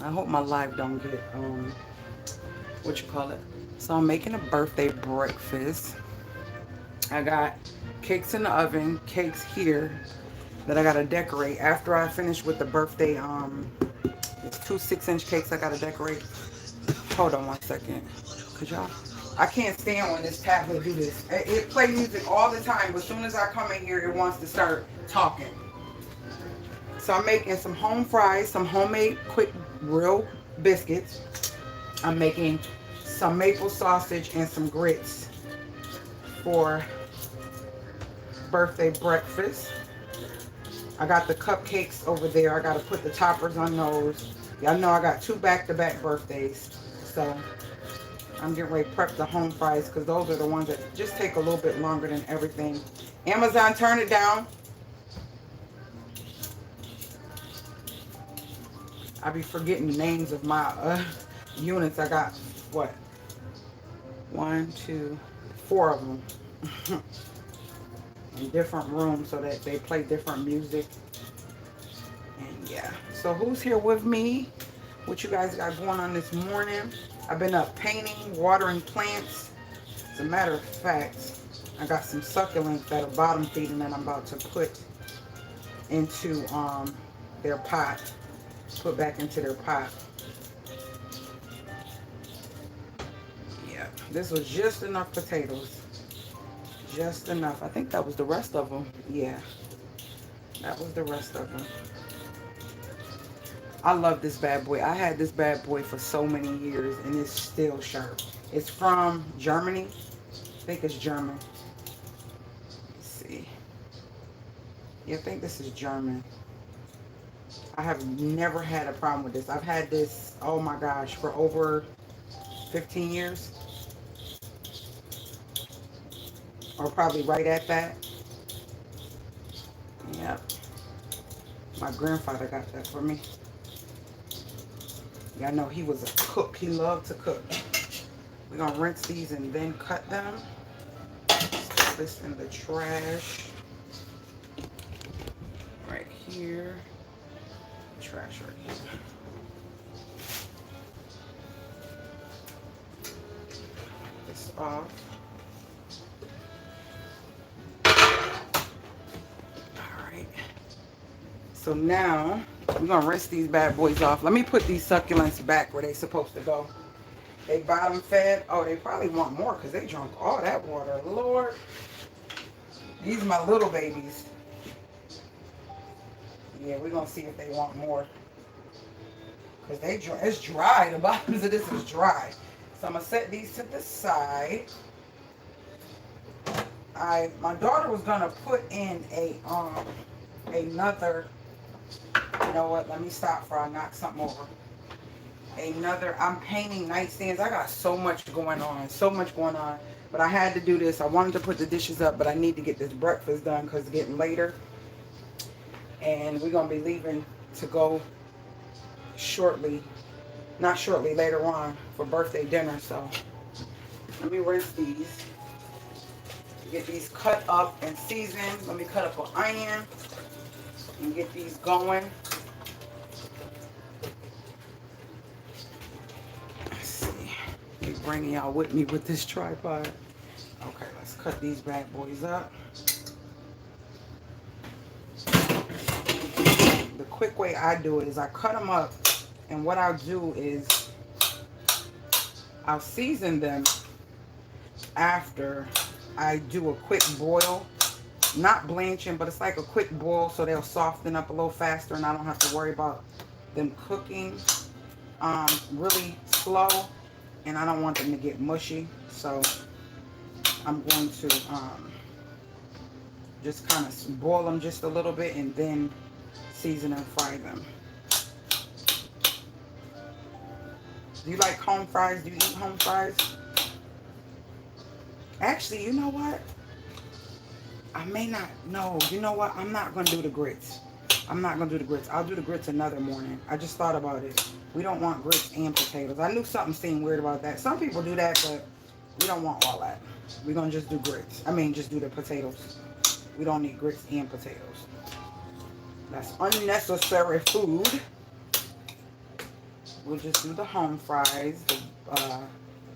I hope my live don't get what you call it. So I'm making a birthday breakfast. I got cakes in the oven, cakes here that I gotta decorate after I finish with the birthday. It's two 6-inch cakes I gotta decorate. Hold on one second, cause y'all, I can't stand when this tablet do this. It play music all the time, but as soon as I come in here, it wants to start talking. So I'm making some home fries, some homemade quick real biscuits. I'm making some maple sausage and some grits for birthday breakfast. I got the cupcakes over there. I got to put the toppers on those. Y'all know I got two back-to-back birthdays. So I'm getting ready to prep the home fries because those are the ones that just take a little bit longer than everything. Amazon, turn it down. I be forgetting the names of my units. I got, what, one, two, four of them in different rooms so that they play different music. And yeah, so who's here with me? What you guys got going on this morning? I've been up painting, watering plants. As a matter of fact, I got some succulents that are bottom feeding that I'm about to put into their pot. Put back into their pot. Yeah, this was just enough potatoes. Just enough. I think that was the rest of them. Yeah, that was the rest of them. I love this bad boy. I had this bad boy for so many years and it's still sharp. It's from Germany. I think it's German. Let's see. Yeah, I think this is German. I have never had a problem with this. I've had this, oh my gosh, for over 15 years. Or probably right at that. Yep. My grandfather got that for me. Y'all know he was a cook. He loved to cook. We're going to rinse these and then cut them. Throw this in the trash. Right here. Trash right here. This off. Alright. So now we're going to rinse these bad boys off. Let me put these succulents back where they're supposed to go. They bottom fed. Oh, they probably want more because they drunk all that water. Lord. These are my little babies. Yeah, we're going to see if they want more. Because it's dry. The bottoms of this is dry. So I'm going to set these to the side. My daughter was going to put in another, you know what, let me stop before I knock something over. I'm painting nightstands. I got so much going on. So much going on. But I had to do this. I wanted to put the dishes up, but I need to get this breakfast done because it's getting later. And we're going to be leaving to go shortly. Not shortly, later on for birthday dinner. So let me rinse these. Get these cut up and seasoned. Let me cut up an onion and get these going. Let's see. Keep bringing y'all with me with this tripod. Okay, let's cut these bad boys up. The quick way I do it is I cut them up, and what I'll do is I'll season them after I do a quick boil. Not blanching, but it's like a quick boil so they'll soften up a little faster and I don't have to worry about them cooking really slow, and I don't want them to get mushy. So I'm going to just kind of boil them just a little bit and then season and fry them. Do you like home fries? Do you eat home fries? Actually, you know what? I may not. No, you know what? I'm not going to do the grits. I'm not going to do the grits. I'll do the grits another morning. I just thought about it. We don't want grits and potatoes. I knew something seemed weird about that. Some people do that, but we don't want all that. We're going to just do grits. I mean, just do the potatoes. We don't need grits and potatoes. That's unnecessary food. we'll just do the home fries, the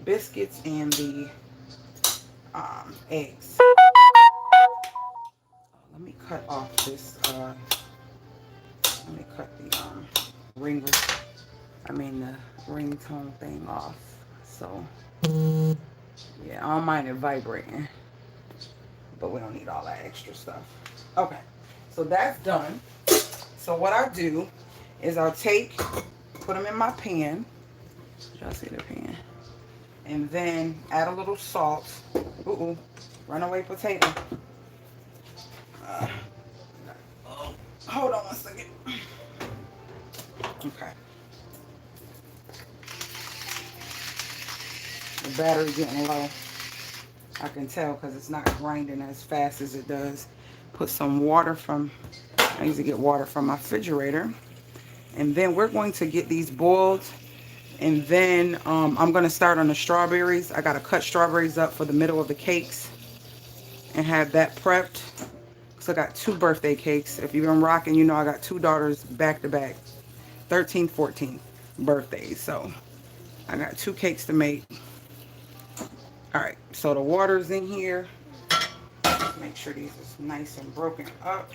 biscuits, and the eggs. Let me cut off this. Let me cut the ring. The ringtone thing off. So yeah, I don't mind it vibrating, but we don't need all that extra stuff. Okay, so that's done. So what I do is I'll put them in my pan. Did y'all see the pan? And then add a little salt. Ooh, runaway potato. Hold on one second. Okay. The battery getting low. I can tell because it's not grinding as fast as it does. Put some water I usually get water from my refrigerator. And then we're going to get these boiled. And then I'm going to start on the strawberries. I got to cut strawberries up for the middle of the cakes and have that prepped. So I got 2 birthday cakes. If you've been rocking, you know I got 2 daughters back to back. 13th, 14th birthdays. So I got 2 cakes to make. Alright, so the water's in here. Make sure these are nice and broken up.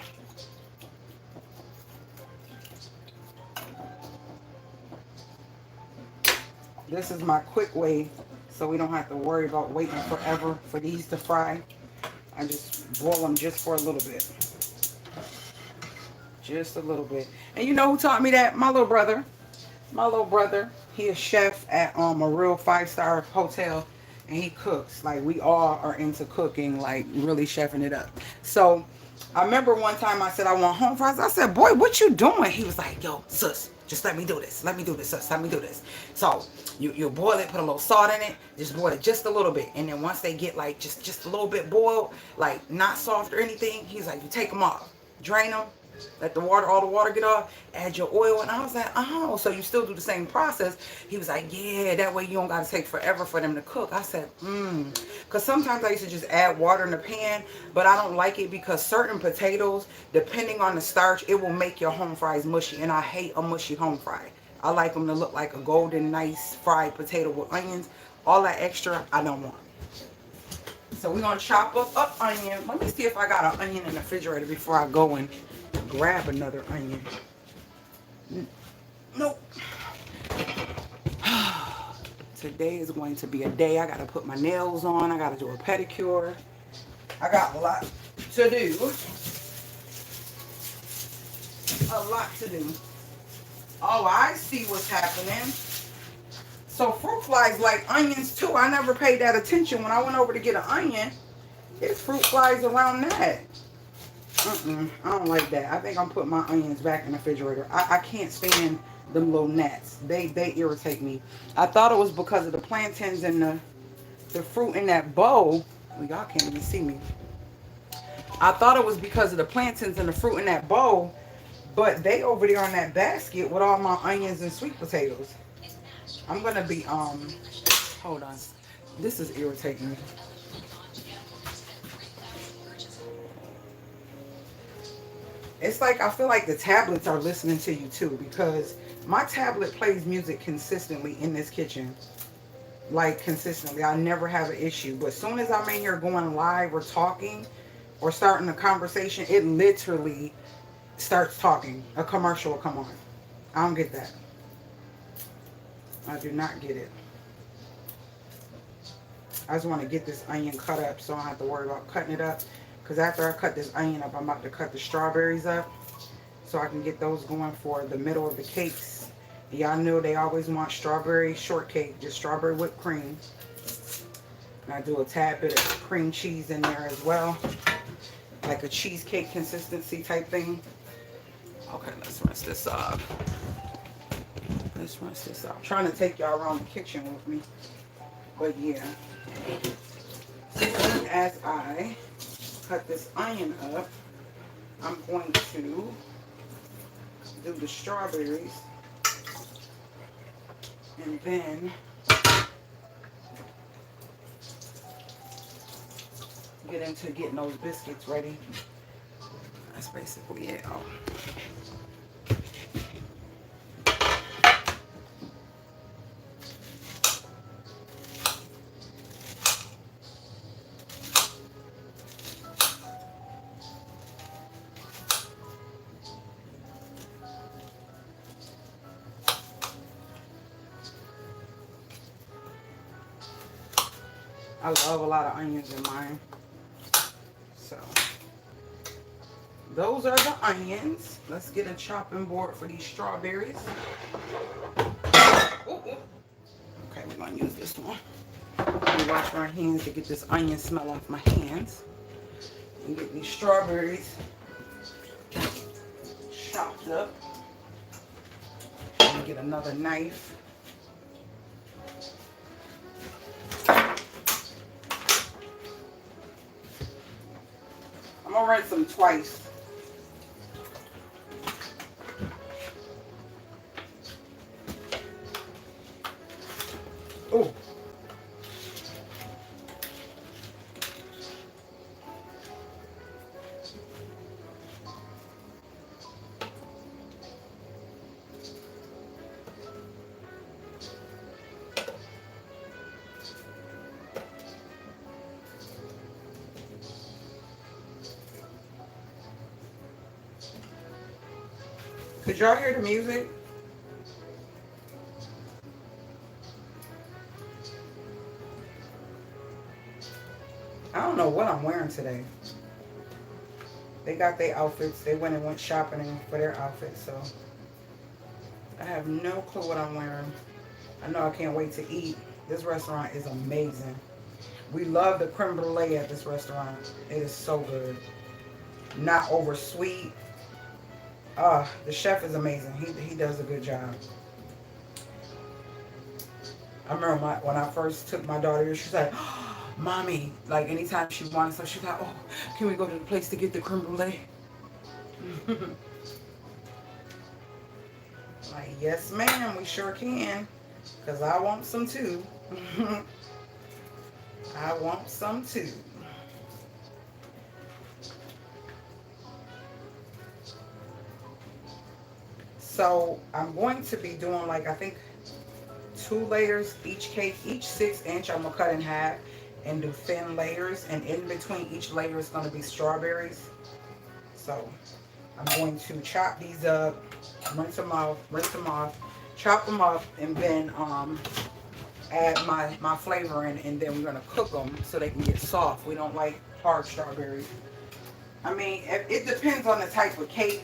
This is my quick way, so we don't have to worry about waiting forever for these to fry. I just boil them just for a little bit. Just a little bit. And you know who taught me that? My little brother. My little brother. He is chef at a real 5-star hotel. And he cooks. Like, we all are into cooking, like really chefing it up. So I remember one time I said I want home fries. I said, boy, what you doing? He was like, yo, sis, just let me do this. Let me do this, sis. Let me do this. So you boil it, put a little salt in it, just boil it just a little bit. And then once they get like just a little bit boiled, like not soft or anything, he's like, you take them off, drain them, let all the water get off, add your oil. And I was like, oh, so you still do the same process? He was like, yeah, that way you don't got to take forever for them to cook. I said, because sometimes I used to just add water in the pan, but I don't like it because certain potatoes, depending on the starch, it will make your home fries mushy, and I hate a mushy home fry. I like them to look like a golden, nice fried potato with onions. All that extra, I don't want. So we're going to chop up onion. Let me see if I got an onion in the refrigerator before I go and grab another onion. Nope. Today is going to be a day. I got to put my nails on. I got to do a pedicure. I got a lot to do. A lot to do. Oh, I see what's happening. So fruit flies like onions too. I never paid that attention. When I went over to get an onion, there's fruit flies around that. I don't like that. I think I'm putting my onions back in the refrigerator. I can't stand them little gnats. They irritate me. I thought it was because of the plantains and the fruit in that bowl. Well, y'all can't even see me. I thought it was because of the plantains and the fruit in that bowl, but they over there in that basket with all my onions and sweet potatoes. I'm gonna be hold on. This is irritating me. It's like I feel like the tablets are listening to you too, because my tablet plays music consistently in this kitchen. Like consistently. I never have an issue. But as soon as I'm in here going live or talking or starting a conversation, it literally starts talking. A commercial will come on. I don't get that. I do not get it. I just want to get this onion cut up so I don't have to worry about cutting it up. Because after I cut this onion up, I'm about to cut the strawberries up so I can get those going for the middle of the cakes. Y'all know they always want strawberry shortcake, just strawberry whipped cream. And I do a tad bit of cream cheese in there as well, like a cheesecake consistency type thing. Okay, let's rinse this off. Let's rinse this off. I'm trying to take y'all around the kitchen with me, but yeah. As soon as I cut this onion up, I'm going to do the strawberries and then get into getting those biscuits ready. That's basically it. I love a lot of onions in mine. So those are the onions. Let's get a chopping board for these strawberries. Ooh, ooh. Okay, we're gonna use this one. Let me wash my hands to get this onion smell off my hands. And get these strawberries chopped up. And get another knife. I'm gonna rinse them twice. Oh. Could y'all hear the music? I don't know what I'm wearing today. They got their outfits. They went shopping for their outfits, so I have no clue what I'm wearing. I know I can't wait to eat. This restaurant is amazing. We love the creme brulee at this restaurant. It is so good. Not over sweet. The chef is amazing. He does a good job. I remember when I first took my daughter here, she's like, oh, Mommy, like anytime she wanted something, she's like, oh, can we go to the place to get the creme brulee? Like, yes, ma'am, we sure can. Because I want some too. I want some too. So I'm going to be doing like, I think 2 layers each cake. Each 6-inch I'm going to cut in half and do thin layers. And in between each layer is going to be strawberries. So I'm going to chop these up, rinse them off, chop them up, and then add my flavor in, and then we're going to cook them so they can get soft. We don't like hard strawberries. I mean, it depends on the type of cake.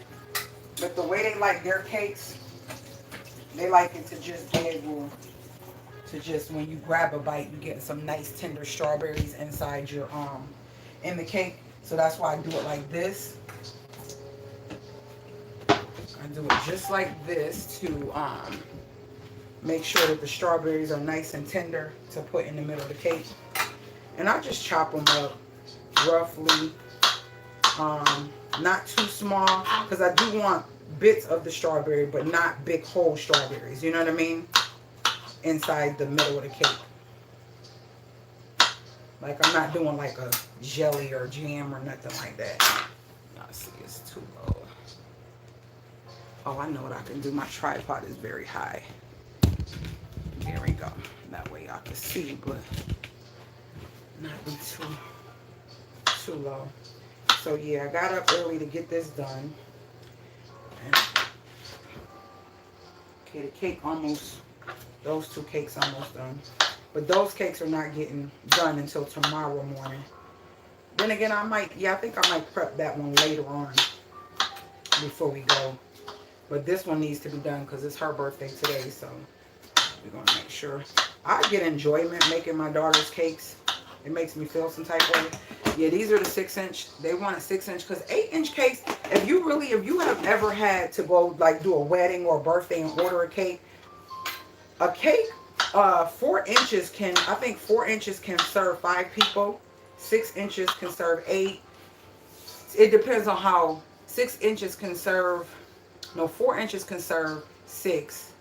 But the way they like their cakes, they like it to just be able to just, when you grab a bite, you get some nice tender strawberries inside your in the cake. So that's why I do it like this. I do it just like this to make sure that the strawberries are nice and tender to put in the middle of the cake. And I just chop them up roughly. Not too small, because I do want bits of the strawberry, but not big whole strawberries, you know what I mean, inside the middle of the cake. Like, I'm not doing like a jelly or jam or nothing like that. Y'all see, it's too low. Oh, I know what I can do. My tripod is very high. There we go. That way y'all can see, but not be too low. So yeah, I got up early to get this done. And, okay, the cake almost, those 2 cakes almost done. But those cakes are not getting done until tomorrow morning. Then again, I think I might prep that one later on before we go. But this one needs to be done because it's her birthday today, so we're going to make sure. I get enjoyment making my daughter's cakes. It makes me feel some type of way. Yeah, these are the 6-inch. They want a 6-inch because 8-inch cakes, if you have ever had to go like do a wedding or a birthday and order a cake 4 inches can, I think 4 inches can serve 5 people. 6 inches can serve 8. It depends on how 6 inches can serve, no, 4 inches can serve 6.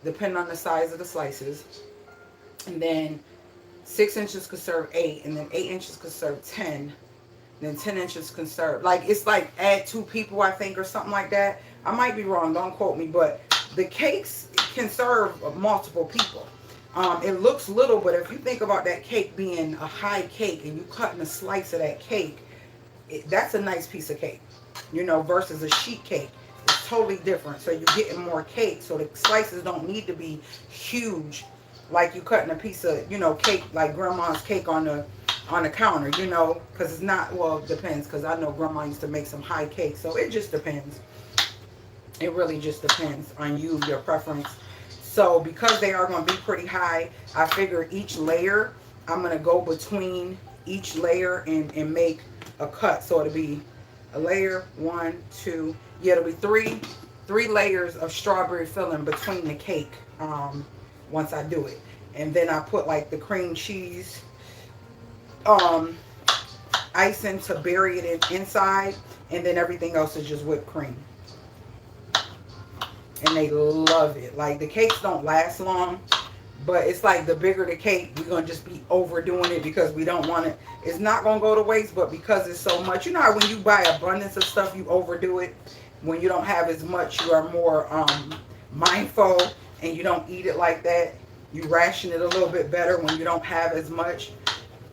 Depending on the size of the slices. And then 6 inches could serve 8, and then 8 inches could serve 10. Then 10 inches can serve, like, it's like add 2 people, I think, or something like that. I might be wrong, don't quote me, but the cakes can serve multiple people. It looks little, but if you think about that cake being a high cake and you cutting a slice of that cake, that's a nice piece of cake, you know, versus a sheet cake. It's totally different. So you're getting more cake, so the slices don't need to be huge. like you cutting a piece of, you know, cake, like grandma's cake on the counter, you know, because it's not, well, it depends, because I know grandma used to make some high cakes, so it just depends. It really just depends on you, your preference. So because they are going to be pretty high, I figure each layer, I'm going to go between each layer and make a cut. So it'll be a layer, 1, 2, yeah, it'll be three layers of strawberry filling between the cake once I do it. And then I put like the cream cheese icing to bury it inside, and then everything else is just whipped cream. And they love it. Like, the cakes don't last long, but it's like the bigger the cake, we're going to just be overdoing it because we don't want it. It's not going to go to waste, but because it's so much. You know how when you buy abundance of stuff, you overdo it? When you don't have as much, you are more mindful and you don't eat it like that. You ration it a little bit better when you don't have as much.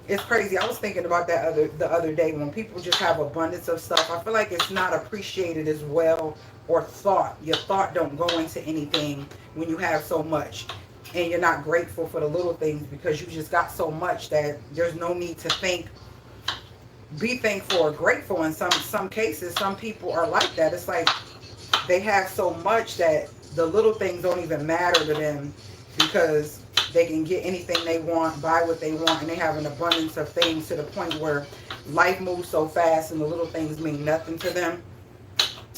It's crazy. I was thinking about that the other day. When people just have abundance of stuff, I feel like it's not appreciated as well, or thought. Your thought don't go into anything when you have so much, and you're not grateful for the little things because you just got so much that there's no need to think, be thankful or grateful. In some cases, some people are like that. It's like they have so much that the little things don't even matter to them because they can get anything they want, buy what they want, and they have an abundance of things to the point where life moves so fast and the little things mean nothing to them.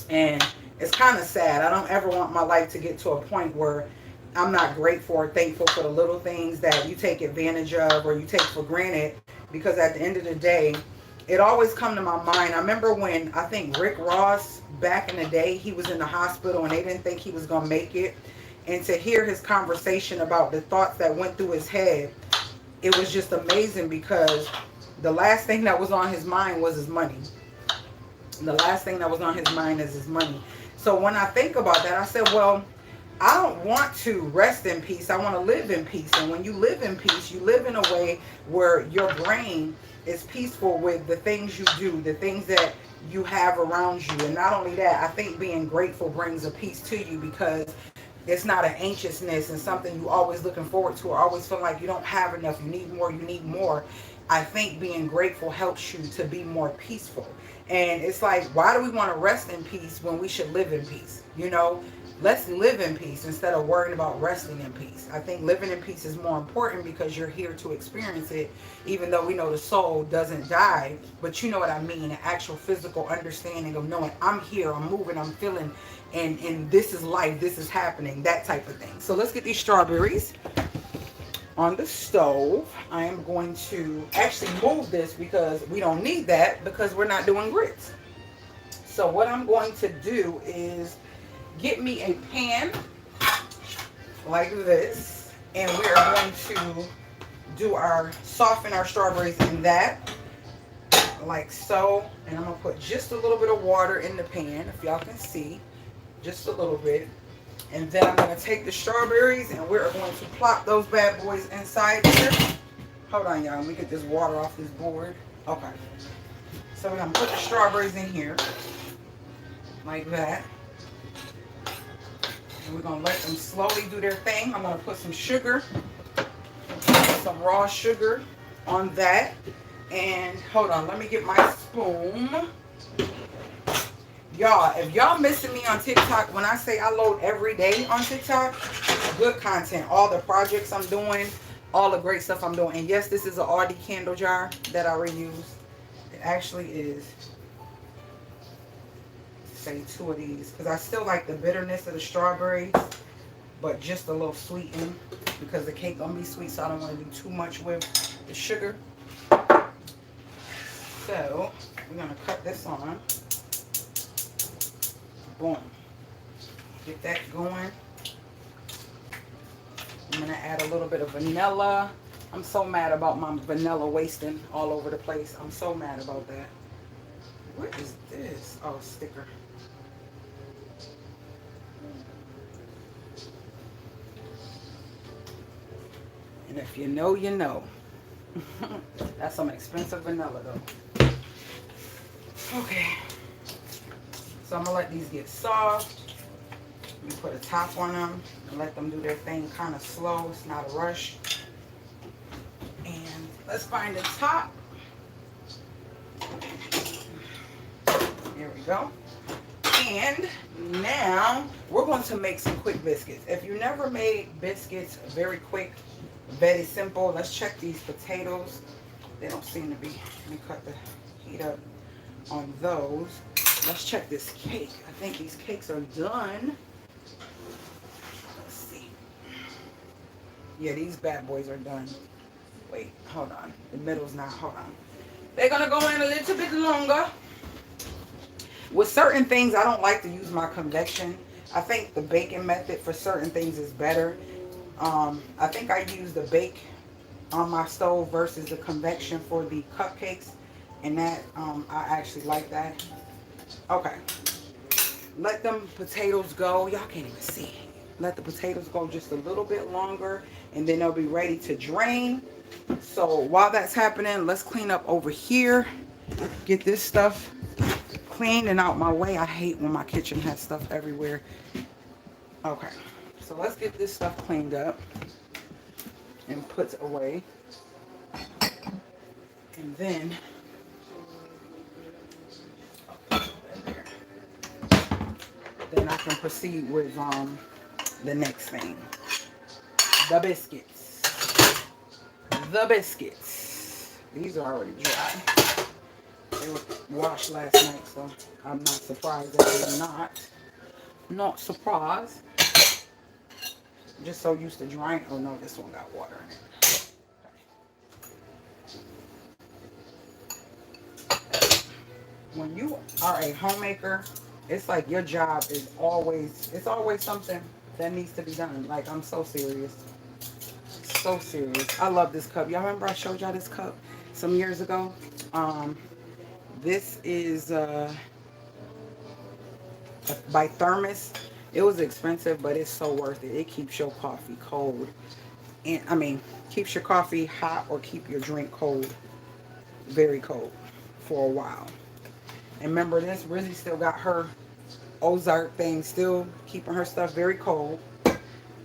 And it's kind of sad. I don't ever want my life to get to a point where I'm not grateful or thankful for the little things that you take advantage of or you take for granted, because at the end of the day, it always come to my mind. I remember when, I think Rick Ross, back in the day, he was in the hospital and they didn't think he was going to make it. And to hear his conversation about the thoughts that went through his head, it was just amazing, because the last thing that was on his mind was his money. The last thing that was on his mind is his money. So when I think about that, I said, well, I don't want to rest in peace. I want to live in peace. And when you live in peace, you live in a way where your brain is peaceful with the things you do, the things that you have around you. And not only that, I think being grateful brings a peace to you, because it's not an anxiousness and something you always looking forward to or always feel like you don't have enough, you need more, you need more. I think being grateful helps you to be more peaceful. And it's like, why do we want to rest in peace when we should live in peace? You know, let's live in peace instead of worrying about resting in peace. I think living in peace is more important because you're here to experience it, even though we know the soul doesn't die. But you know what I mean, an actual physical understanding of knowing I'm here, I'm moving, I'm feeling, and this is life, this is happening, that type of thing. So let's get these strawberries on the stove. I am going to actually move this because we don't need that because we're not doing grits. So what I'm going to do is get me a pan like this, and we are going to do soften our strawberries in that, like so. And I'm gonna put just a little bit of water in the pan, if y'all can see, just a little bit. And then I'm going to take the strawberries and we're going to plop those bad boys inside here. Hold on, y'all. Let me get this water off this board. Okay. So we're going to put the strawberries in here like that. And we're going to let them slowly do their thing. I'm going to put some sugar, some raw sugar on that. And hold on, let me get my spoon. Y'all, if y'all missing me on TikTok, when I say I load every day on TikTok, good content, all the projects I'm doing, all the great stuff I'm doing. And yes, this is an Audi candle jar that I reuse. It actually is. Say 2 of these, because I still like the bitterness of the strawberries, but just a little sweetened, because the cake gonna be sweet, so I don't want to do too much with the sugar. So we're gonna cut this on. Boom. Get that going. I'm going to add a little bit of vanilla. I'm so mad about my vanilla wasting all over the place. I'm so mad about that. What is this? Oh, sticker. And if you know, you know. That's some expensive vanilla though. Okay. So I'm going to let these get soft. You put a top on them and let them do their thing kind of slow. It's not a rush. And let's find the top. There we go. And now we're going to make some quick biscuits. If you never made biscuits, very quick, very simple. Let's check these potatoes. They don't seem to be. Let me cut the heat up on those. Let's check this cake. I think these cakes are done. Let's see. Yeah, these bad boys are done. Wait, hold on. The middle's not. Hold on. They're going to go in a little bit longer. With certain things, I don't like to use my convection. I think the baking method for certain things is better. I think I use the bake on my stove versus the convection for the cupcakes. And that, I actually like that. Okay. Let them potatoes go. Y'all can't even see. Let the potatoes go just a little bit longer. And then they'll be ready to drain. So while that's happening, let's clean up over here. Get this stuff clean and out my way. I hate when my kitchen has stuff everywhere. Okay, so let's get this stuff cleaned up and put away. And then I can proceed with the next thing. The biscuits. The biscuits. These are already dry. They were washed last night, so I'm not surprised that they're not surprised. Just so used to drying. Oh no, this one got water in it. Okay. When you are a homemaker, it's like your job is always, it's always something that needs to be done. Like, I'm so serious. So serious. I love this cup. Y'all remember I showed y'all this cup some years ago? This is by Thermos. It was expensive, but it's so worth it. It keeps your coffee cold. And I mean, keeps your coffee hot or keep your drink cold. Very cold for a while. And remember this, Rizzy still got her Ozark thing, still keeping her stuff very cold.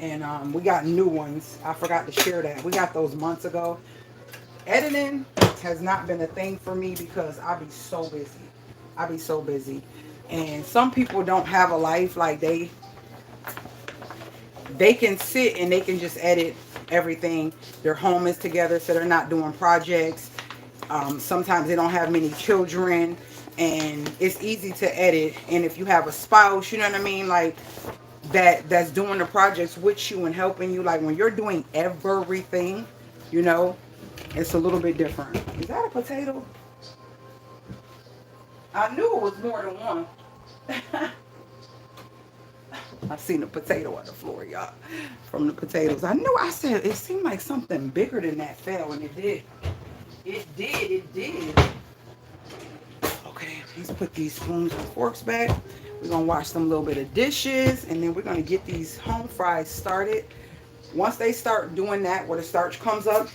And we got new ones. I forgot to share that. We got those months ago. Editing has not been a thing for me because I be so busy. I be so busy. And some people don't have a life. Like they can sit and they can just edit everything. Their home is together, so they're not doing projects. Sometimes they don't have many children, and it's easy to edit. And if you have a spouse, you know what I mean, like that's doing the projects with you and helping you, like when you're doing everything, you know, it's a little bit different. Is that a potato? I knew it was more than one. I seen a potato on the floor, y'all, from the potatoes. I knew, I said, it seemed like something bigger than that fell, and it did. It did. Okay, let's put these spoons and forks back. We're going to wash some little bit of dishes, and then we're going to get these home fries started. Once they start doing that, where the starch comes up,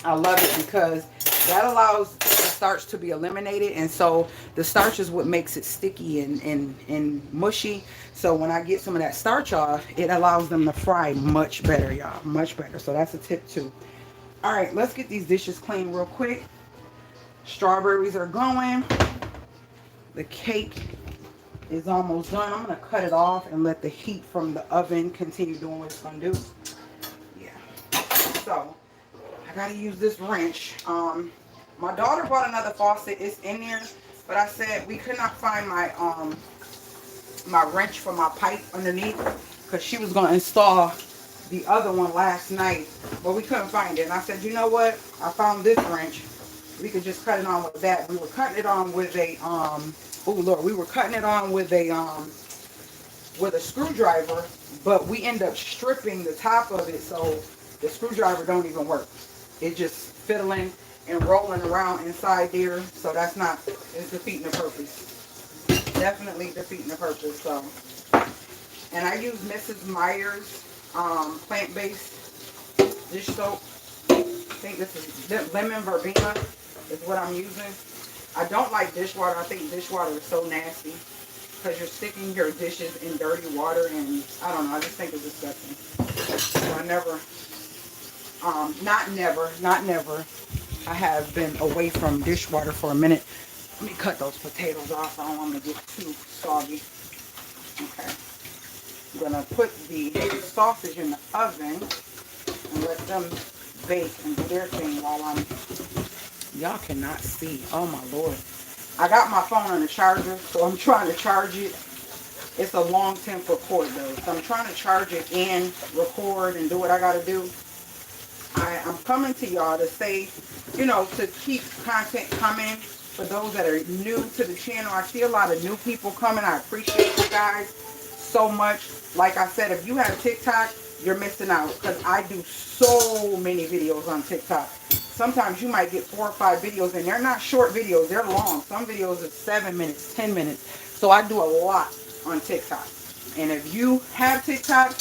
I love it because that allows the starch to be eliminated, and so the starch is what makes it sticky and mushy. So when I get some of that starch off, it allows them to fry much better, y'all, much better. So that's a tip too. All right, let's get these dishes clean real quick. Strawberries are going. The cake is almost done. I'm gonna cut it off and let the heat from the oven continue doing what it's gonna do. Yeah, so I gotta use this wrench. My daughter bought another faucet. It's in there, but I said we could not find my my wrench for my pipe underneath because she was gonna install the other one last night, but we couldn't find it. And I said, you know what? I found this wrench. We could just cut it on with that. We were cutting it on with a oh Lord, we were cutting it on with a screwdriver, but we end up stripping the top of it, so the screwdriver don't even work. It's just fiddling and rolling around inside there, so that's not, it's defeating the purpose. Definitely defeating the purpose. So, and I use Mrs. Meyer's plant-based dish soap. I think this is lemon verbena is what I'm using. I don't like dishwater. I think dishwater is so nasty. because you're sticking your dishes in dirty water, and I don't know, I just think it's disgusting. So I never, not never. I have been away from dishwater for a minute. Let me cut those potatoes off. I don't want them to get too soggy. Okay. I'm going to put the sausage in the oven and let them bake and do their thing while I'm... Y'all cannot see. Oh, my Lord. I got my phone on the charger, so I'm trying to charge it. It's a long 10-foot cord, though. So I'm trying to charge it and record and do what I got to do. I'm coming to y'all to say, you know, to keep content coming. For those that are new to the channel, I see a lot of new people coming. I appreciate you guys so much. Like I said, if you have TikTok, you're missing out, because I do so many videos on TikTok. Sometimes you might get 4 or 5 videos, and they're not short videos. They're long. Some videos are 7 minutes, 10 minutes. So I do a lot on TikTok. And if you have TikTok,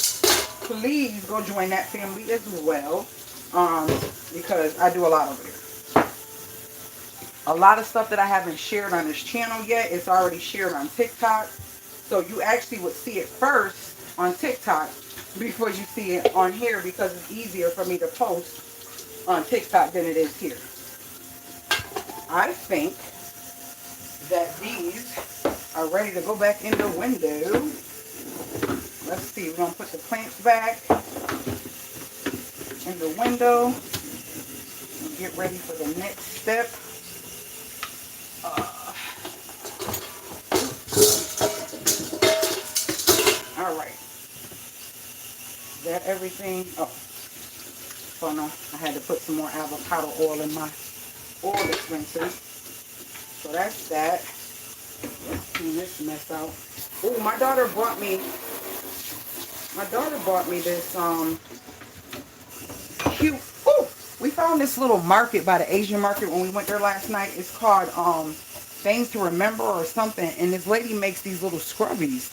please go join that family as well. Because I do a lot over there. A lot of stuff that I haven't shared on this channel yet, it's already shared on TikTok. So you actually would see it first on TikTok before you see it on here, because it's easier for me to post on TikTok than it is here. I think that these are ready to go back in the window. Let's see, we're going to put the plants back in the window and get ready for the next step. All right. Is that everything? Oh no, I had to put some more avocado oil in my oil dispenser. So that's that. Let's clean this mess out. Oh, my daughter bought me this cute. Oh, we found this little market by the Asian market when we went there last night. It's called Things to Remember or something, and this lady makes these little scrubbies,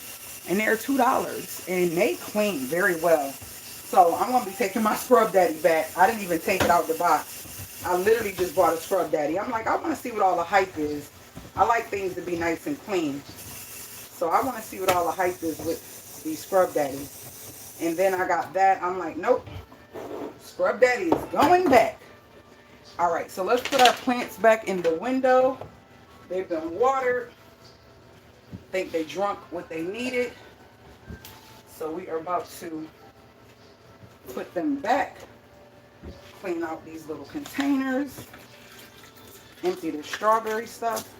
and they're $2, and they clean very well. So I'm gonna be taking my Scrub Daddy back. I didn't even take it out the box. I literally just bought a Scrub Daddy. I'm like, I want to see what all the hype is. I like things to be nice and clean, so I want to see what all the hype is with these Scrub Daddies. And then I got that. I'm like, nope, Scrub Daddy is going back. All right, so let's put our plants back in the window. They've been watered. I think they drunk what they needed. So we are about to put them back. Clean out these little containers. Empty the strawberry stuff.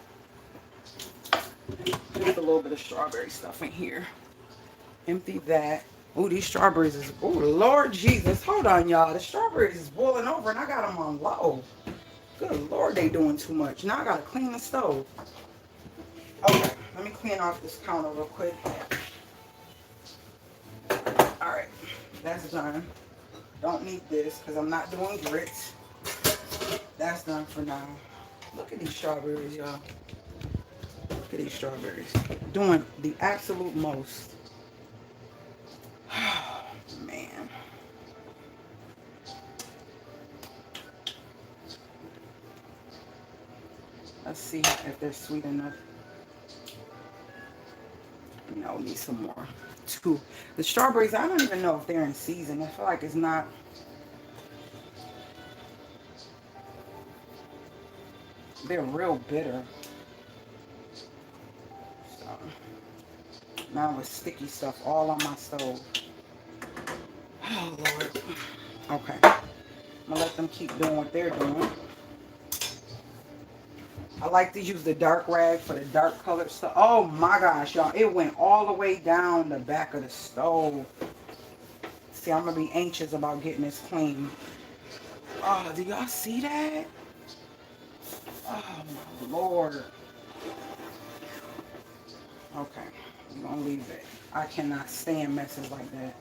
Just a little bit of strawberry stuff in here. Empty that. Oh, these strawberries is... Oh, Lord Jesus. Hold on, y'all. The strawberries is boiling over, and I got them on low. Good Lord, they doing too much. Now I got to clean the stove. Okay, let me clean off this counter real quick. Alright, that's done. Don't need this because I'm not doing grits. That's done for now. Look at these strawberries, y'all. Look at these strawberries. Doing the absolute most. Man. Let's see if they're sweet enough. No, need some more. Two. The strawberries, I don't even know if they're in season. I feel like it's not. They're real bitter. So now with sticky stuff all on my stove. Oh Lord. Okay. I'm gonna let them keep doing what they're doing. I like to use the dark rag for the dark colored stuff. Oh my gosh, y'all. It went all the way down the back of the stove. See, I'm going to be anxious about getting this clean. Oh, do y'all see that? Oh my Lord. Okay. I'm going to leave it. I cannot stand messes like that.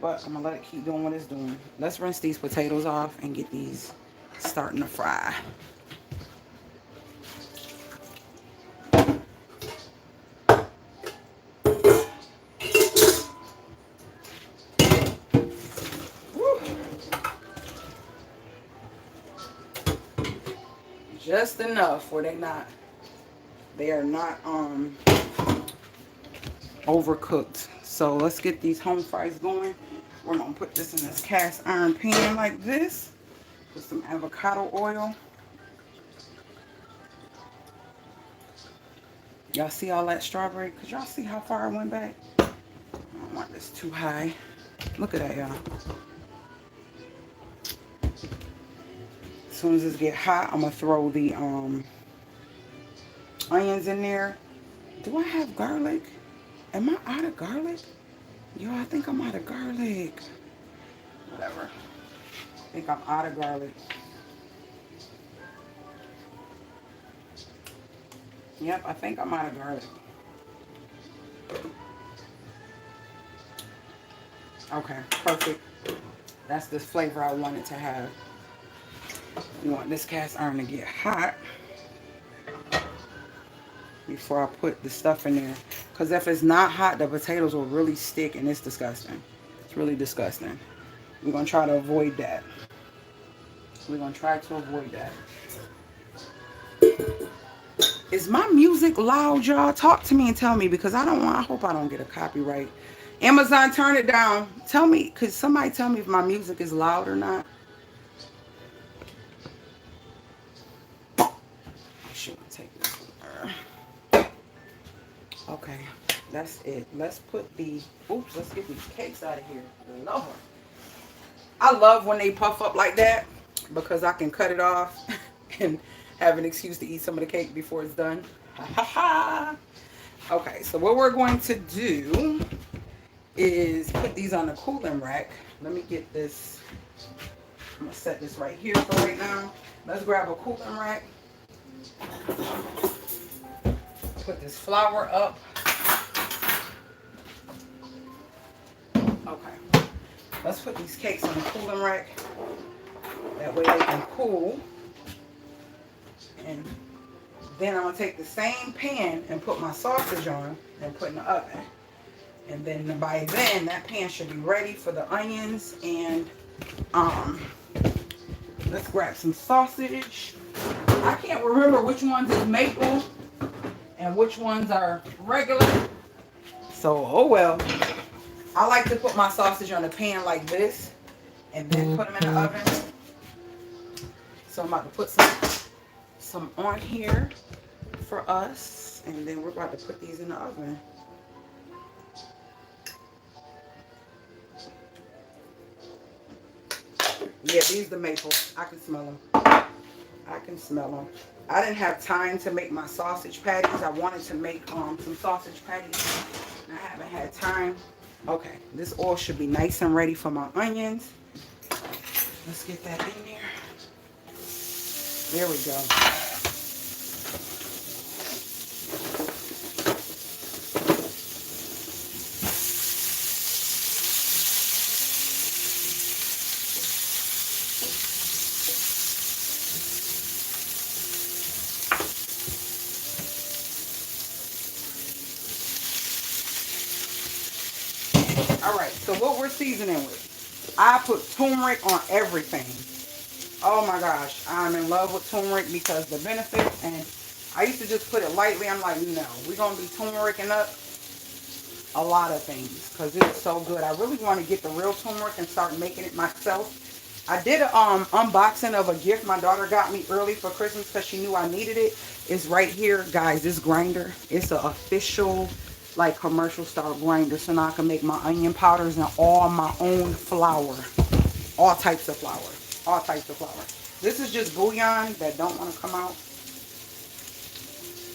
But I'm going to let it keep doing what it's doing. Let's rinse these potatoes off and get these starting to fry. Just enough where they are not overcooked. So let's get these home fries going. We're gonna put this in this cast iron pan like this with some avocado oil. Y'all see all that strawberry? Could y'all see how far I went back? I don't want this too high. Look at that, y'all. As soon as this get hot, I'm gonna throw the onions in there. Do I have garlic? Am I out of garlic? Yo, I think I'm out of garlic. Whatever. I think I'm out of garlic. Yep, I think I'm out of garlic. Okay, perfect. That's the flavor I wanted to have. You want this cast iron to get hot before I put the stuff in there. Because if it's not hot, the potatoes will really stick and it's disgusting. It's really disgusting. We're going to try to avoid that. We're going to try to avoid that. Is my music loud, y'all? Talk to me and tell me, because I hope I don't get a copyright. Amazon, turn it down. Tell me, could somebody tell me if my music is loud or not? I should take this one. Okay, that's it. Let's put the, oops, let's get these cakes out of here. Lord. I love when they puff up like that because I can cut it off and have an excuse to eat some of the cake before it's done. Ha ha ha. Okay, so what we're going to do is put these on the cooling rack. Let me get this. I'm gonna set this right here for right now. Let's grab a cooling rack. Put this flour up. Okay. Let's put these cakes on the cooling rack. That way they can cool. And then I'm going to take the same pan and put my sausage on and put in the oven. And then by then, that pan should be ready for the onions. And let's grab some sausage. I can't remember which ones is maple and which ones are regular. So, oh well. I like to put my sausage on the pan like this and then put them in the oven. So I'm about to put some on here for us, and then we're about to put these in the oven. Yeah, these the maple. I can smell them. I can smell them. I didn't have time to make my sausage patties. I wanted to make some sausage patties. I haven't had time. Okay, this oil should be nice and ready for my onions. Let's get that in there. There we go. All right, so what we're seasoning with, I put turmeric on everything. Oh my gosh, I'm in love with turmeric because the benefits, and I used to just put it lightly. I'm like, no, we're going to be turmericing up a lot of things because it's so good. I really want to get the real turmeric and start making it myself. I did an unboxing of a gift my daughter got me early for Christmas because she knew I needed it. It's right here, guys, this grinder. It's an official, like, commercial style grinder, so now I can make my onion powders and all my own flour. All types of flour. All types of flour. This is just bouillon that don't want to come out.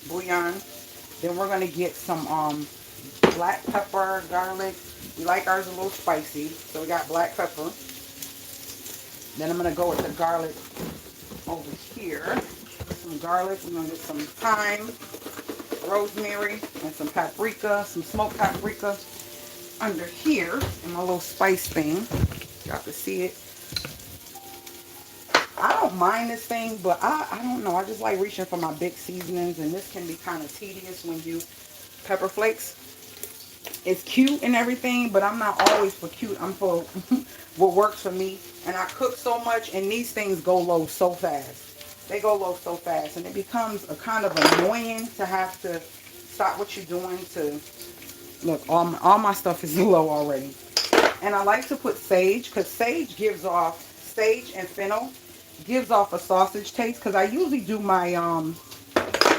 Bouillon. Then we're going to get some black pepper, garlic. We like ours a little spicy, so we got black pepper. Then I'm going to go with the garlic over here. Some garlic. We're going to get some thyme, rosemary, and some paprika, some smoked paprika under here in my little spice thing. Y'all can see it. I don't mind this thing, but I don't know. I just like reaching for my big seasonings, and this can be kind of tedious when you pepper flakes. It's cute and everything, but I'm not always for cute. I'm for what works for me. And I cook so much, and these things go low so fast. They go low so fast, and it becomes a kind of annoying to have to stop what you're doing to Look, all my stuff is low already. And I like to put sage because sage and fennel gives off a sausage taste. Because I usually do my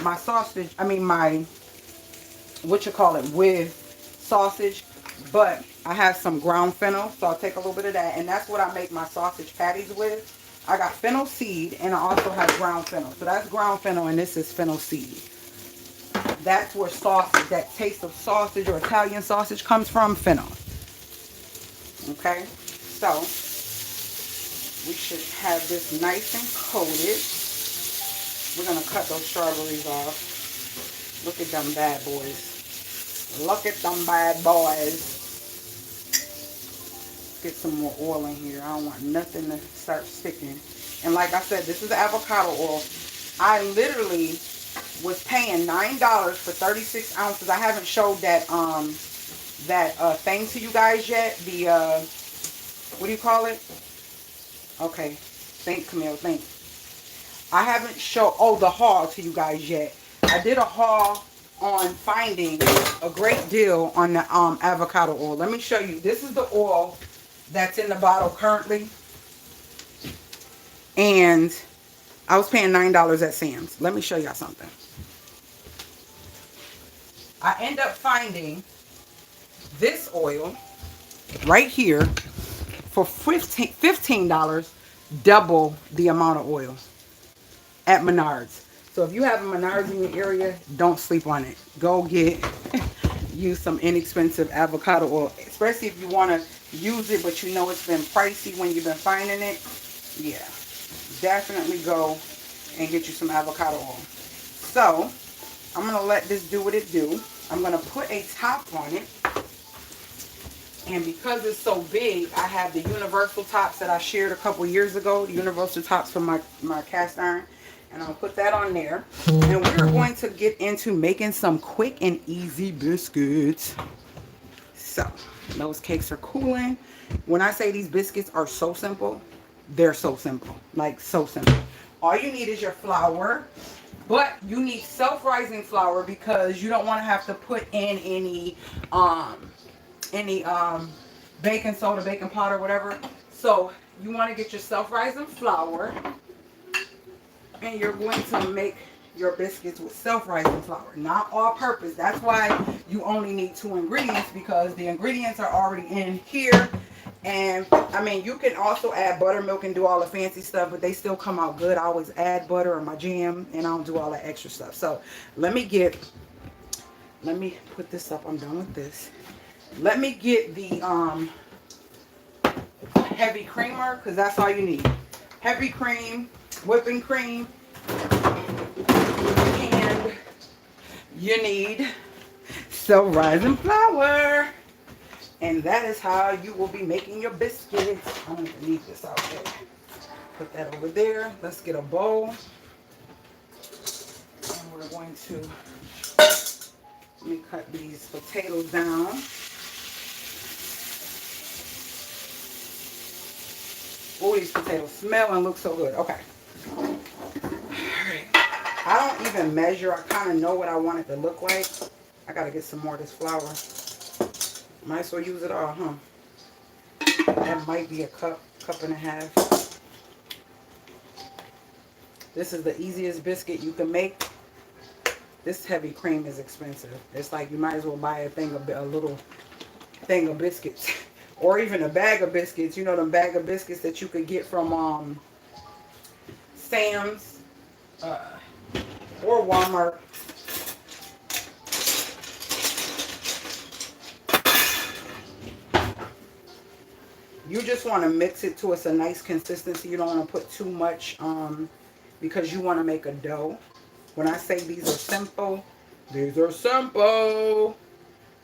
my sausage, I mean my, what you call it, with sausage. But I have some ground fennel, so I'll take a little bit of that. And that's what I make my sausage patties with. I got fennel seed and I also have ground fennel. So that's ground fennel and this is fennel seed. That's where sausage, that taste of sausage or Italian sausage comes from, fennel. Okay, so we should have this nice and coated. We're going to cut those strawberries off. Look at them bad boys. Look at them bad boys. Get some more oil in here. I don't want nothing to start sticking. And like I said, this is avocado oil. I literally was paying $9 for 36 ounces. I haven't showed that thing to you guys yet. The what do you call it? Okay, think, Camille, think. I haven't showed the haul to you guys yet. I did a haul on finding a great deal on the avocado oil. Let me show you. This is the oil that's in the bottle currently, and I was paying $9 at Sam's. Let me show y'all something. I end up finding this oil right here for $15, double the amount of oil at Menards. So if you have a Menards in your area, don't sleep on it. Go get use some inexpensive avocado oil, especially if you want to use it but you know it's been pricey when you've been finding it. Yeah, definitely go and get you some avocado oil. So I'm going to let this do what it do. I'm going to put a top on it. And because it's so big, I have the universal tops that I shared a couple years ago. The universal tops from my cast iron. And I'll put that on there. And we're going to get into making some quick and easy biscuits. So, those cakes are cooling. When I say these biscuits are so simple, they're so simple. Like, so simple. All you need is your flour. But you need self-rising flour because you don't want to have to put in any baking soda, baking powder, whatever. So you want to get your self-rising flour, and you're going to make your biscuits with self-rising flour, not all-purpose. That's why you only need 2 ingredients, because the ingredients are already in here. And I mean, you can also add buttermilk and do all the fancy stuff, but they still come out good. I always add butter in my jam, and I don't do all that extra stuff. So let me put this up. I'm done with this. Let me get the heavy creamer, because that's all you need. Heavy cream, whipping cream, and you need self-rising flour. And that is how you will be making your biscuits. I'm going to leave this out there. Put that over there. Let's get a bowl. And we're going to, let me cut these potatoes down. Oh, these potatoes smell and look so good. Okay. Alright. I don't even measure. I kind of know what I want it to look like. I got to get some more of this flour. Might as well use it all, huh? That might be a cup and a half. This is the easiest biscuit you can make. This heavy cream is expensive. It's like you might as well buy a little thing of biscuits. Or even a bag of biscuits. You know, them bag of biscuits that you could get from Sam's or Walmart. You just want to mix it to it's a nice consistency. You don't want to put too much because you want to make a dough. When I say these are simple, these are simple.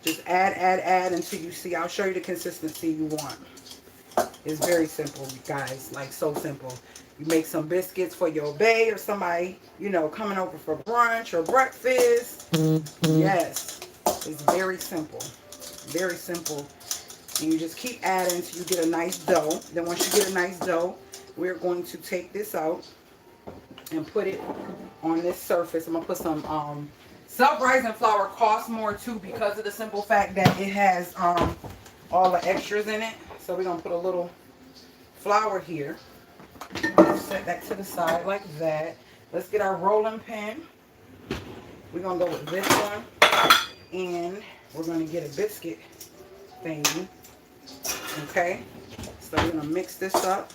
Just add until you see. I'll show you the consistency you want. It's very simple, guys. Like, so simple. You make some biscuits for your bae or somebody, you know, coming over for brunch or breakfast. Yes. It's very simple. Very simple. And you just keep adding until you get a nice dough. Then once you get a nice dough, we're going to take this out and put it on this surface. I'm going to put some Self-rising flour costs more too because of the simple fact that it has all the extras in it. So we're gonna put a little flour here. Set that to the side like that. Let's get our rolling pin. We're gonna go with this one, and we're gonna get a biscuit thingy. Okay, so we're gonna mix this up.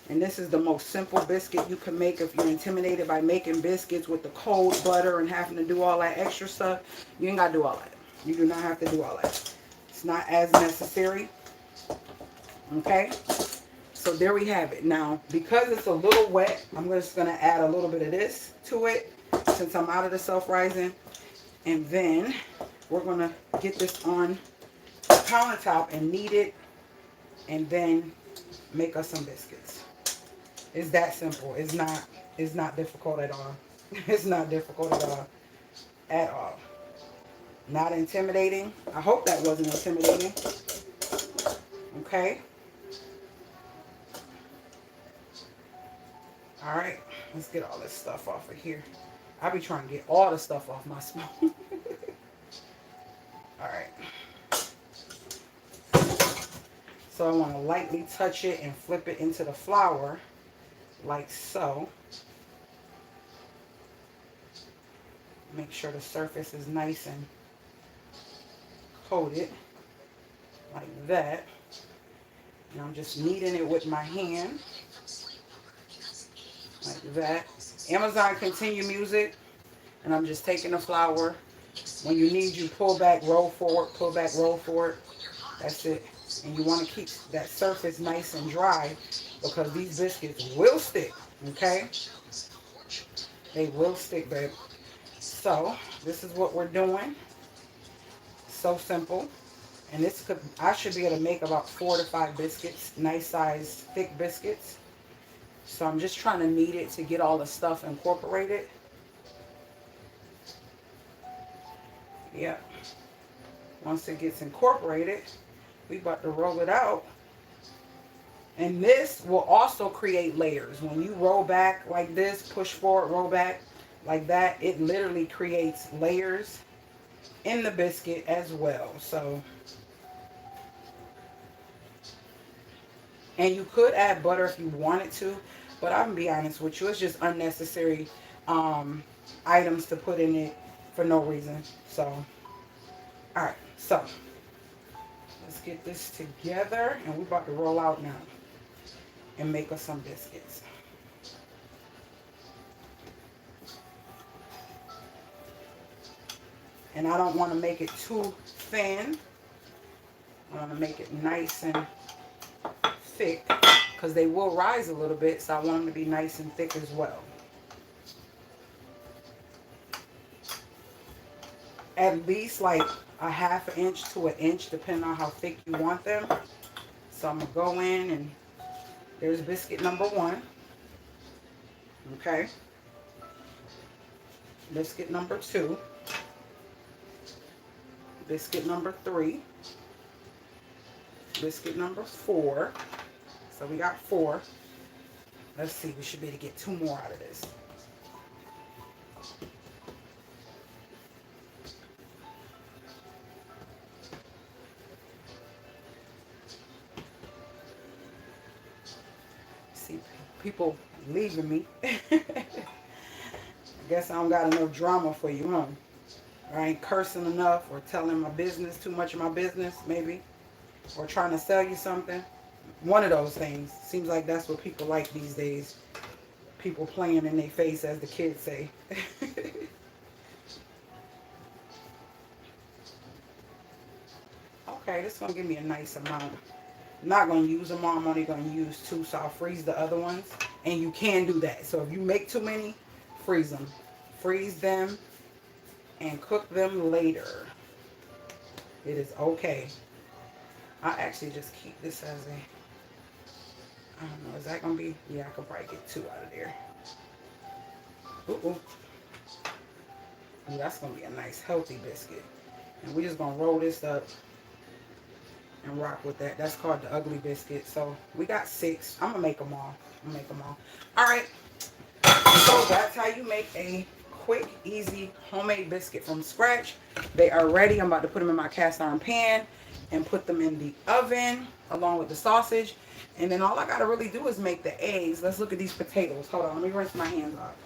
And this is the most simple biscuit you can make if you're intimidated by making biscuits with the cold butter and having to do all that extra stuff. You ain't gotta do all that. You do not have to do all that. It's not as necessary. Okay, so there we have it. Now, because it's a little wet, I'm just gonna add a little bit of this to it since I'm out of the self-rising. And then we're gonna get this on the countertop and knead it, and then make us some biscuits. It's that simple. It's not difficult at all. It's not difficult at all. At all. Not intimidating. I hope that wasn't intimidating. Okay. Alright. Let's get all this stuff off of here. I be trying to get all the stuff off my spoon. Alright. So I want to lightly touch it and flip it into the flour, like so. Make sure the surface is nice and coated, like that. And I'm just kneading it with my hand, like that. Amazon Continue Music, and I'm just taking the flour. When you need, you pull back, roll forward, pull back, roll forward. That's it. And you want to keep that surface nice and dry because these biscuits will stick, okay? They will stick, babe. So, this is what we're doing. So simple. And this could, I should be able to make about 4 to 5 biscuits, nice size, thick biscuits. So I'm just trying to knead it to get all the stuff incorporated. Yep. Once it gets incorporated, we about to roll it out. And this will also create layers. When you roll back like this, push forward, roll back like that, it literally creates layers in the biscuit as well. So, and you could add butter if you wanted to, but I'm gonna be honest with you, it's just unnecessary items to put in it for no reason. So, all right, so let's get this together, and we're about to roll out now and make us some biscuits. And I don't want to make it too thin. I want to make it nice and thick because they will rise a little bit, so I want them to be nice and thick as well. At least like a ½ inch to an inch, depending on how thick you want them. So I'm going to go in, and there's biscuit number 1. Okay. Biscuit number 2. Biscuit number 3. Biscuit number 4. So we got 4. Let's see, we should be able to get 2 more out of this. See, people leaving me. I guess I don't got enough drama for you, huh? I ain't cursing enough, or telling my business, too much of my business, maybe. Or trying to sell you something. One of those things. Seems like that's what people like these days. People playing in their face, as the kids say. Okay, this is going to give me a nice amount. I'm not going to use them all. I'm only going to use 2, so I'll freeze the other ones. And you can do that. So if you make too many, freeze them. Freeze them and cook them later. It is okay. I'll actually just keep this as a, I don't know, is that going to be, yeah, I could probably get 2 out of there. Ooh. Ooh, that's going to be a nice healthy biscuit. And we're just going to roll this up and rock with that. That's called the ugly biscuit. So we got 6. I'm going to make them all. All right. So that's how you make a quick, easy homemade biscuit from scratch. They are ready. I'm about to put them in my cast iron pan and put them in the oven along with the sausage. And then all I gotta really do is make the eggs. Let's look at these potatoes. Hold on, let me rinse my hands off.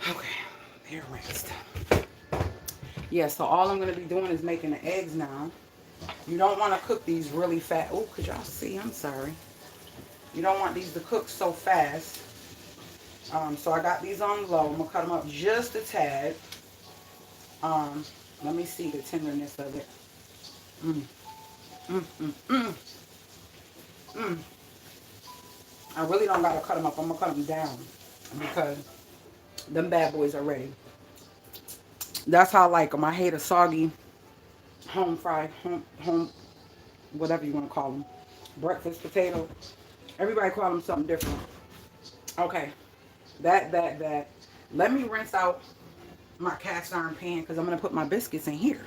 Okay, they're rinsed. Yeah, so all I'm gonna be doing is making the eggs now. You don't want to cook these really fast. Oh, could y'all see? I'm sorry. You don't want these to cook so fast. So I got these on low. I'm gonna cut them up just a tad. Let me see the tenderness of it. Mm, mm, mm, mm, mm. I really don't gotta cut them up. I'm gonna cut them down because them bad boys are ready. That's how I like them. I hate a soggy, home fried, home, whatever you want to call them, breakfast potato. Everybody call them something different. Okay, that. Let me rinse out my cast iron pan because I'm gonna put my biscuits in here.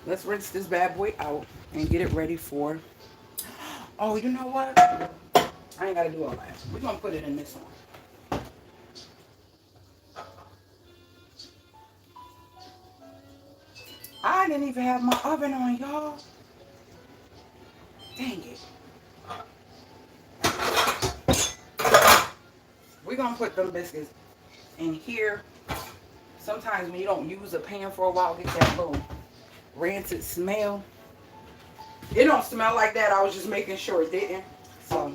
Let's rinse this bad boy out and get it ready for. Oh, you know what? I ain't gotta do all that. We're gonna put it in this one. I didn't even have my oven on, y'all. Dang it. We're gonna put them biscuits in here. Sometimes when you don't use a pan for a while, get that little rancid smell. It don't smell like that. I was just making sure it didn't. So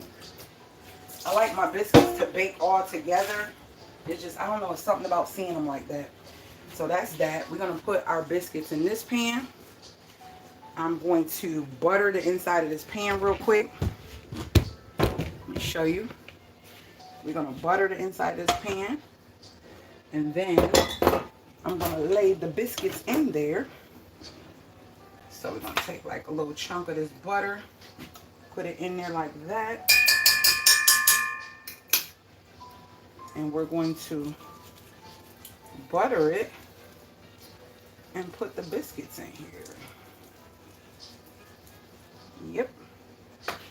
I like my biscuits to bake all together. It's just, I don't know, it's something about seeing them like that. So that's that. We're going to put our biscuits in this pan. I'm going to butter the inside of this pan real quick. Let me show you. We're going to butter the inside of this pan. And then I'm going to lay the biscuits in there. So we're going to take like a little chunk of this butter. Put it in there like that. And we're going to butter it and put the biscuits in here. Yep.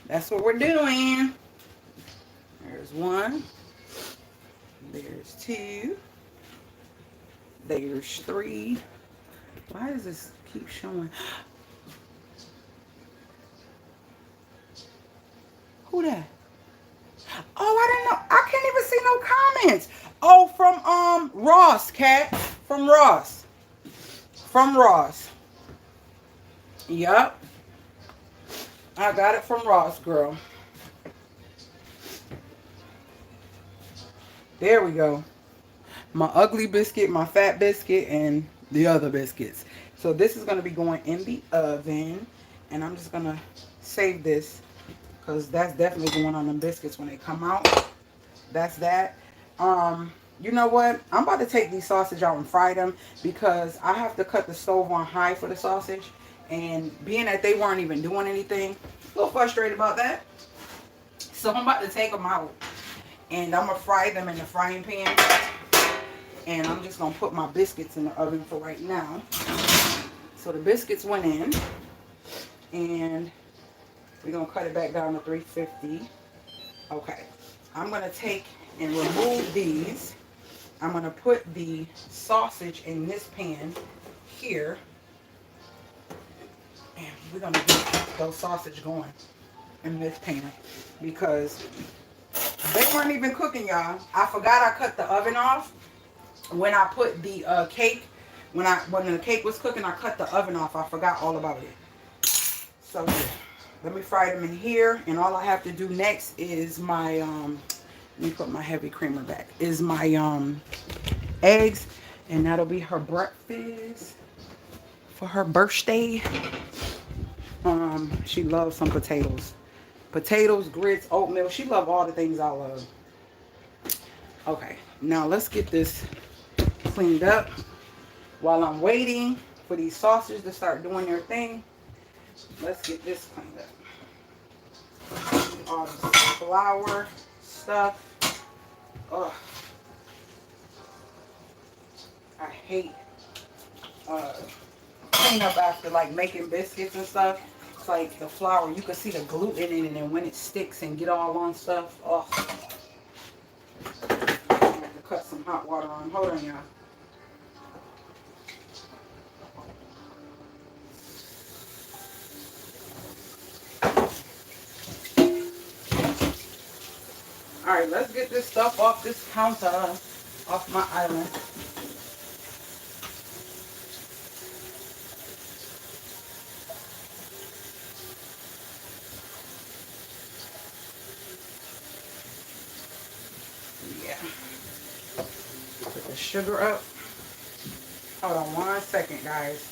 That's what we're doing. There's one. There's two. There's three. Why does this keep showing? Who that? Oh, I didn't know. I can't even see no comments. Oh, from Ross, Cat. From Ross. From Ross. Yup. I got it from Ross, girl. There we go. My ugly biscuit, my fat biscuit, and the other biscuits. So this is going to be going in the oven. And I'm just going to save this because that's definitely going on them biscuits when they come out. That's that. You know what? I'm about to take these sausage out and fry them because I have to cut the stove on high for the sausage. And being that they weren't even doing anything, a little frustrated about that. So I'm about to take them out and I'm going to fry them in the frying pan. And I'm just going to put my biscuits in the oven for right now. So the biscuits went in and we're going to cut it back down to 350. Okay. I'm going to take and remove these. I'm going to put the sausage in this pan here. And we're going to get those sausage going in this pan because they weren't even cooking, y'all. I forgot I cut the oven off when I put the cake. When the cake was cooking, I cut the oven off. I forgot all about it. So yeah. Let me fry them in here. And all I have to do next is my, let me put my heavy creamer back, is my eggs. And that'll be her breakfast for her birthday. She loves some potatoes. Potatoes, grits, oatmeal. She loves all the things I love. Okay, now let's get this cleaned up. While I'm waiting for these sausages to start doing their thing, let's get this cleaned up. All the flour stuff. Ugh. I hate clean up after like making biscuits and stuff. looks like the flour. You can see the gluten in it, and when it sticks and get all on stuff. Oh, I have to cut some hot water on. Hold on, y'all. All right, let's get this stuff off this counter, off my island. Yeah. Put the sugar up. Hold on 1 second, guys.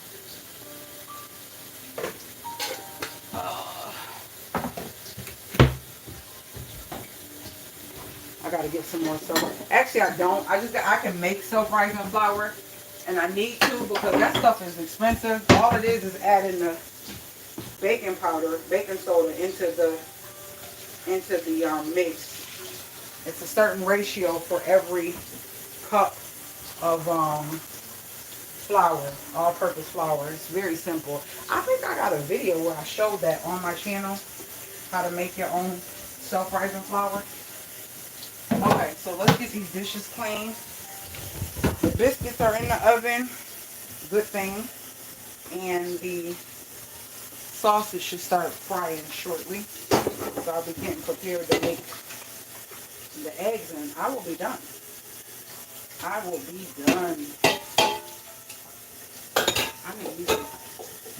I gotta get some more self. Actually, I don't. I can make self-rising flour, and I need to because that stuff is expensive. All it is adding the baking powder, baking soda into the mix. It's a certain ratio for every cup of flour, all-purpose flour. It's very simple. I think I got a video where I showed that on my channel, how to make your own self-rising flour. Okay, so let's get these dishes clean. The biscuits are in the oven. Good thing. And the sausage should start frying shortly. So I'll be getting prepared to make the eggs, and I will be done. I will be done. I need these.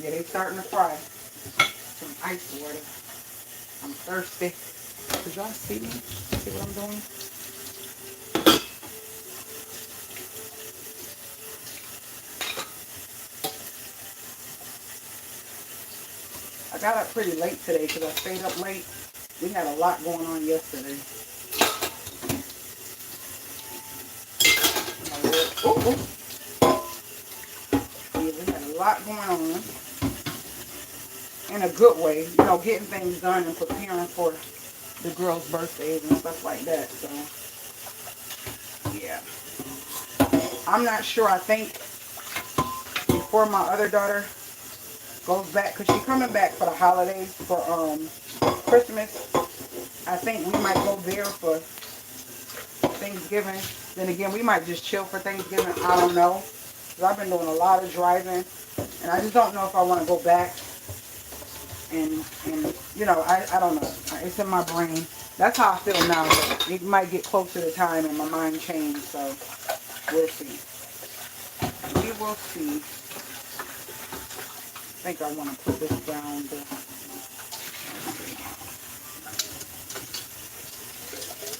Yeah, they starting to fry. Some ice water. I'm thirsty. Did y'all see me? See what I'm doing? I got up pretty late today because I stayed up late. We had a lot going on yesterday. Ooh. Yeah, we had a lot going on. In a good way. You know, getting things done and preparing for the girls' birthdays and stuff like that. So, yeah. I'm not sure. I think before my other daughter goes back, because she's coming back for the holidays, for Christmas. I think we might go there for Thanksgiving. Then again, we might just chill for Thanksgiving. I don't know. Because I've been doing a lot of driving. And I just don't know if I want to go back. And you know, I don't know. It's in my brain. That's how I feel now. But it might get close to the time and my mind change. So, we'll see. We will see. I think I want to put this down.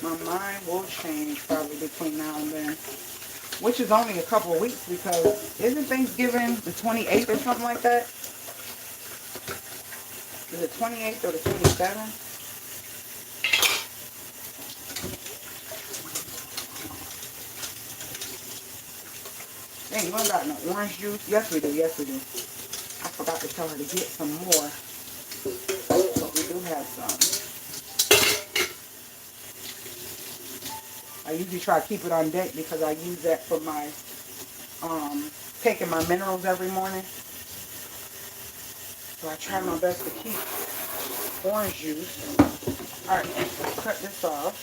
My mind will change probably between now and then. Which is only a couple of weeks because isn't Thanksgiving the 28th or something like that? Is it 28th or the 27th? Dang, you ain't got no orange juice? Yes, we do. Yes, we do. I forgot to tell her to get some more. But we do have some. I usually try to keep it on deck because I use that for my taking my minerals every morning. So I try my best to keep orange juice. Alright, let's cut this off.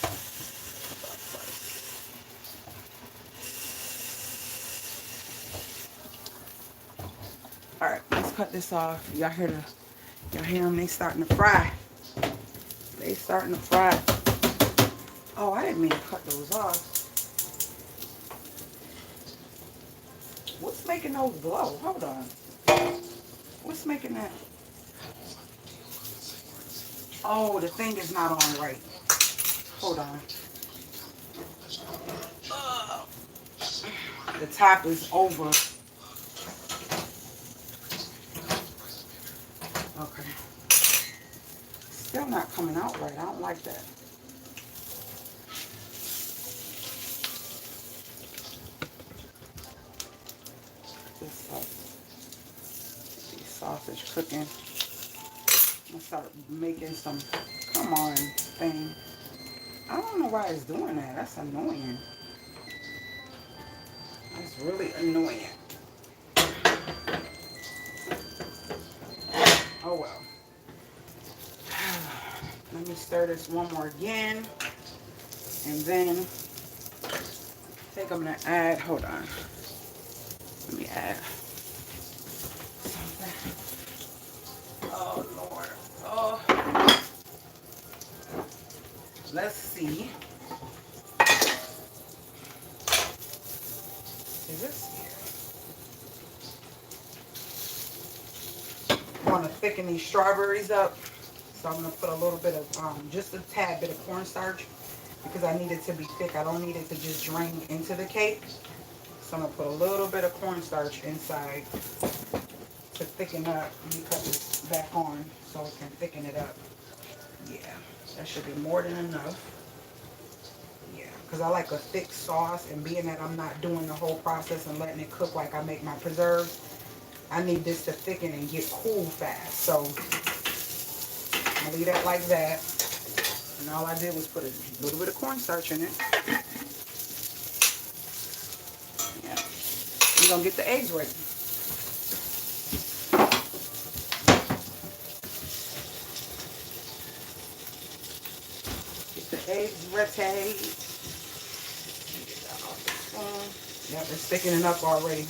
Alright, let's cut this off. Y'all hear them? They starting to fry. They starting to fry. Oh, I didn't mean to cut those off. What's making those glow? Hold on. What's making that? Oh, the thing is not on right. Hold on. The top is over. Okay. Still not coming out right. I don't like that. This sausage cooking. I'm gonna start making some, come on, thing. I don't know why it's doing that. That's annoying. That's really annoying. Oh well. Let me stir this one more again. And then I think I'm going to add, hold on. Let me add something. Oh, Lord. Oh. Let's see. Is this here? I want to thicken these strawberries up. So I'm going to put a little bit of, just a tad bit of cornstarch because I need it to be thick. I don't need it to just drain into the cake. So I'm going to put a little bit of cornstarch inside to thicken up. Let me cut this back on so it can thicken it up. Yeah, that should be more than enough. Yeah, because I like a thick sauce, and being that I'm not doing the whole process and letting it cook like I make my preserves, I need this to thicken and get cool fast. So I'm going to leave that like that. And all I did was put a little bit of cornstarch in it. Yeah. We're going to get the eggs ready. Get the eggs ready. Get that off the spoon. Yep, it's thickening up already.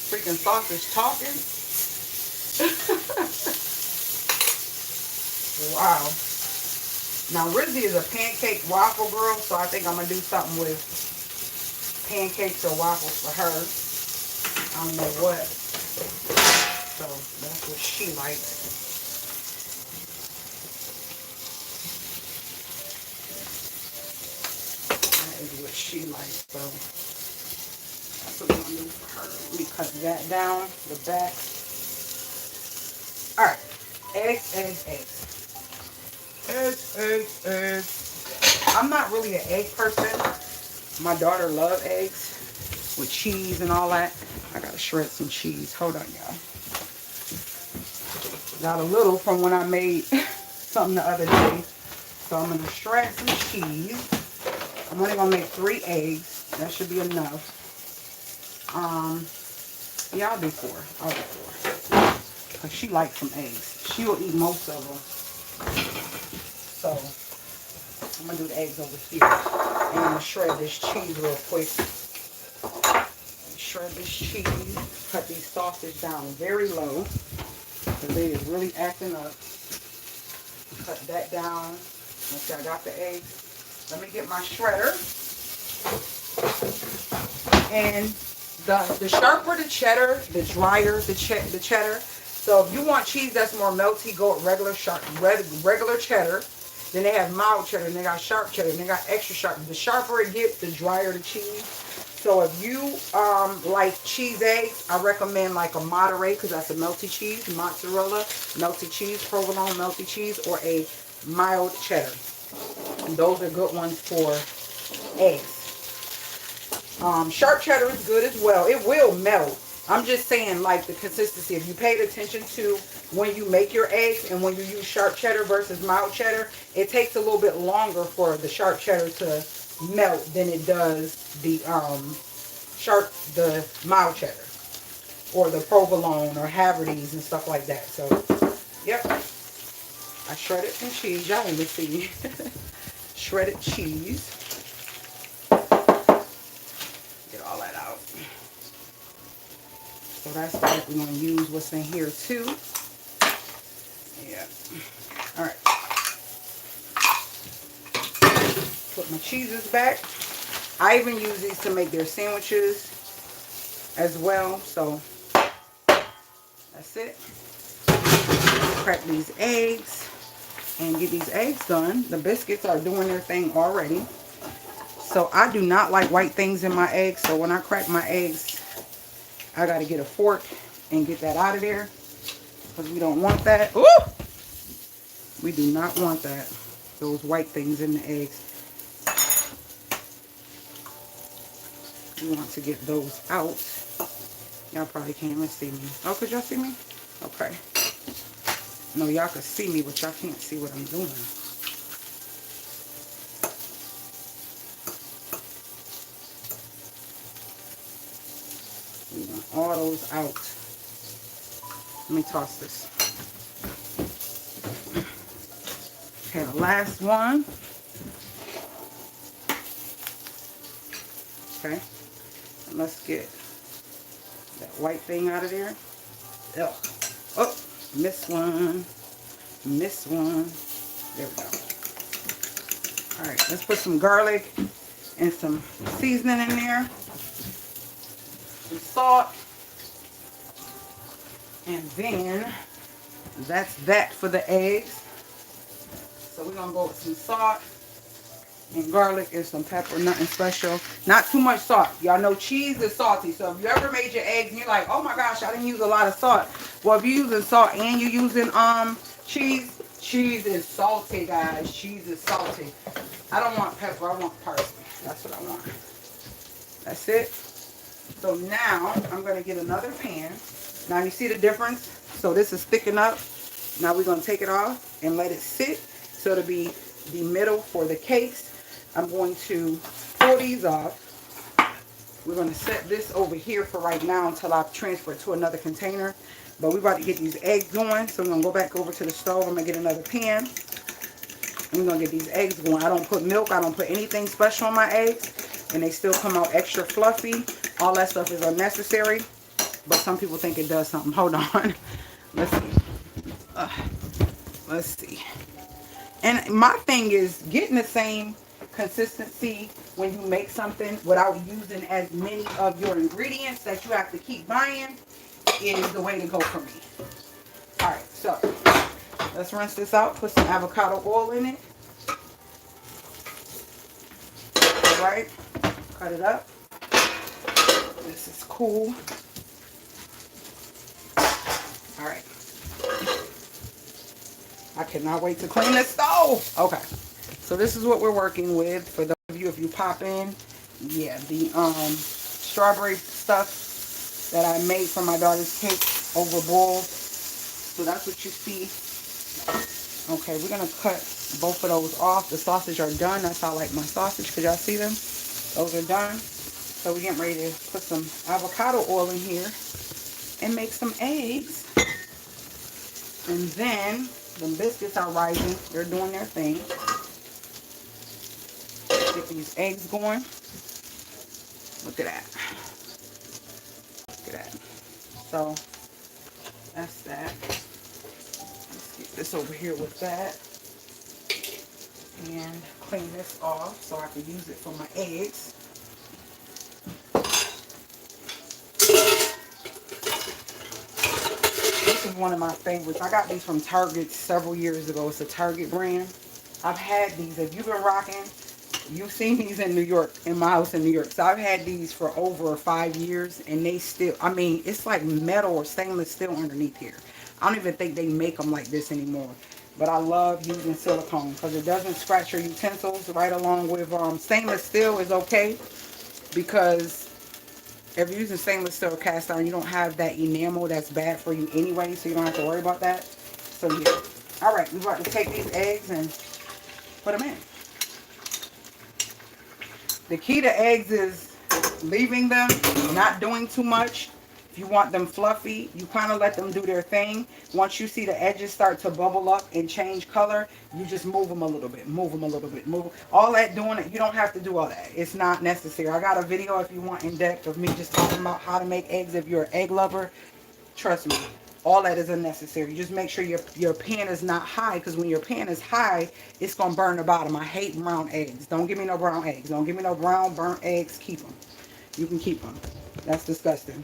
Freaking sausage talking. Wow. Now, Rizzy is a pancake waffle girl, so I think I'm going to do something with pancakes or waffles for her. I don't know what. So, that's what she likes. That is what she likes, so that's what I'm going to do for her. Let me cut that down, the back. Alright. Eggs. Eggs. I'm not really an egg person. My daughter loves eggs with cheese and all that. I gotta shred some cheese. Hold on, y'all. Got a little from when I made something the other day. So I'm gonna shred some cheese. I'm only gonna make 3 eggs. That should be enough. Yeah, I'll do 4. I'll do 4. Because she likes some eggs. She will eat most of them. So, I'm going to do the eggs over here. And I'm going to shred this cheese real quick. Shred this cheese. Cut these sausage down very low. Because they is really acting up. Cut that down. Okay, I got the eggs. Let me get my shredder. And the sharper the cheddar, the drier the cheddar. So if you want cheese that's more melty, go with regular cheddar. Then they have mild cheddar, and they got sharp cheddar, and they got extra sharp. The sharper it gets, the drier the cheese. So if you like cheese eggs, I recommend like a Monterey, because that's a melty cheese, mozzarella, melty cheese, provolone, melty cheese, or a mild cheddar. And those are good ones for eggs. Sharp cheddar is good as well. It will melt. I'm just saying, like, the consistency. If you paid attention to when you make your eggs and when you use sharp cheddar versus mild cheddar, it takes a little bit longer for the sharp cheddar to melt than it does the mild cheddar or the provolone or Haverty's and stuff like that. So, yep. I shredded some cheese. Y'all ain't see shredded cheese. Get all that out. So that's that. We're going to use what's in here too. Yeah. Alright. Put my cheeses back. I even use these to make their sandwiches as well. So that's it. Crack these eggs and get these eggs done. The biscuits are doing their thing already. So I do not like white things in my eggs. So when I crack my eggs, I got to get a fork and get that out of there. Because we don't want that. Ooh! We do not want that. Those white things in the eggs. We want to get those out. Y'all probably can't even see me. Oh, could y'all see me? Okay. No, y'all can see me, but y'all can't see what I'm doing. all those out. Let me toss this. Okay, the last one. Okay, and let's get that white thing out of there. Ugh. Oh, missed one. Missed one. There we go. Alright, let's put some garlic and some seasoning in there. Some salt. And then that's that for the eggs. So we're going to go with some salt and garlic and some pepper, nothing special. Not too much salt. Y'all know cheese is salty. So if you ever made your eggs and you're like, oh my gosh, I didn't use a lot of salt. Well, if you're using salt and you're using cheese is salty, guys. Cheese is salty. I don't want pepper. I want parsley. That's what I want. That's it. So now I'm going to get another pan. Now you see the difference? So this is thickened up. Now we're going to take it off and let it sit. So it'll be the middle for the cakes. I'm going to pull these off. We're going to set this over here for right now until I transfer it to another container. But we're about to get these eggs going. So I'm going to go back over to the stove. I'm going to get another pan. And we're going to get these eggs going. I don't put milk. I don't put anything special on my eggs. And they still come out extra fluffy. All that stuff is unnecessary. But some people think it does something. Hold on. Let's see. Let's see. And my thing is getting the same consistency when you make something without using as many of your ingredients that you have to keep buying is the way to go for me. Alright, so let's rinse this out. Put some avocado oil in it. Alright. Cut it up. This is cool. Alright. I cannot wait to clean this stove. Okay. So this is what we're working with. For those of you, if you pop in, yeah, the strawberry stuff that I made for my daughter's cake over boiled. So that's what you see. Okay, we're going to cut both of those off. The sausage are done. That's how I like my sausage. Could y'all see them? Those are done. So we're getting ready to put some avocado oil in here and make some eggs. And then the biscuits are rising. They're doing their thing. Get these eggs going. Look at that. Look at that. So that's that. Let's get this over here with that. And clean this off so I can use it for my eggs. This is one of my favorites. I got these from Target several years ago. It's a Target brand. I've had these. If you've been rocking, you've seen these in New York, in my house in New York. So I've had these for over 5 years, and they still, I mean, it's like metal or stainless steel underneath here. I don't even think they make them like this anymore. But I love using silicone because it doesn't scratch your utensils. Right along with stainless steel is okay, because if you're using stainless steel or cast iron, you don't have that enamel that's bad for you anyway, so you don't have to worry about that. So yeah. Alright, we're about to take these eggs and put them in. The key to eggs is leaving them, not doing too much. If you want them fluffy, you kind of let them do their thing. Once you see the edges start to bubble up and change color, you just move them a little bit, move them a little bit, move. All that doing it, you don't have to do all that. It's not necessary. I got a video if you want in depth of me just talking about how to make eggs if you're an egg lover. Trust me, all that is unnecessary. Just make sure your pan is not high, because when your pan is high, it's going to burn the bottom. I hate brown eggs. Don't give me no brown eggs. Don't give me no brown burnt eggs. Keep them. You can keep them. That's disgusting.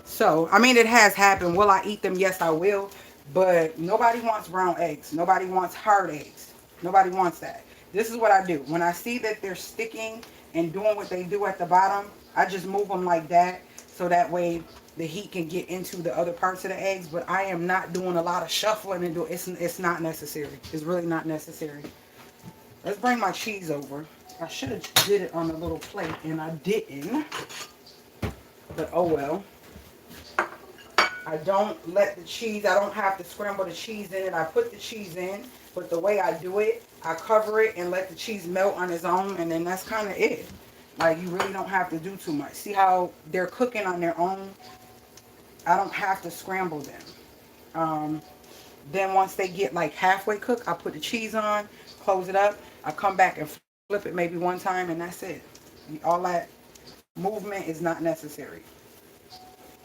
So, I mean, it has happened. Will I eat them? Yes, I will. But nobody wants brown eggs. Nobody wants hard eggs. Nobody wants that. This is what I do. When I see that they're sticking and doing what they do at the bottom, I just move them like that. So that way the heat can get into the other parts of the eggs. But I am not doing a lot of shuffling and doing. It's not necessary. It's really not necessary. Let's bring my cheese over. I should have did it on a little plate and I didn't. But oh well. I don't let the cheese, I don't have to scramble the cheese in it. I put the cheese in, but the way I do it, I cover it and let the cheese melt on its own, and then that's kind of it. Like, you really don't have to do too much. See how they're cooking on their own? I don't have to scramble them. Then once they get like halfway cooked, I put the cheese on, close it up. I come back and flip it maybe one time, and that's it. All that movement is not necessary.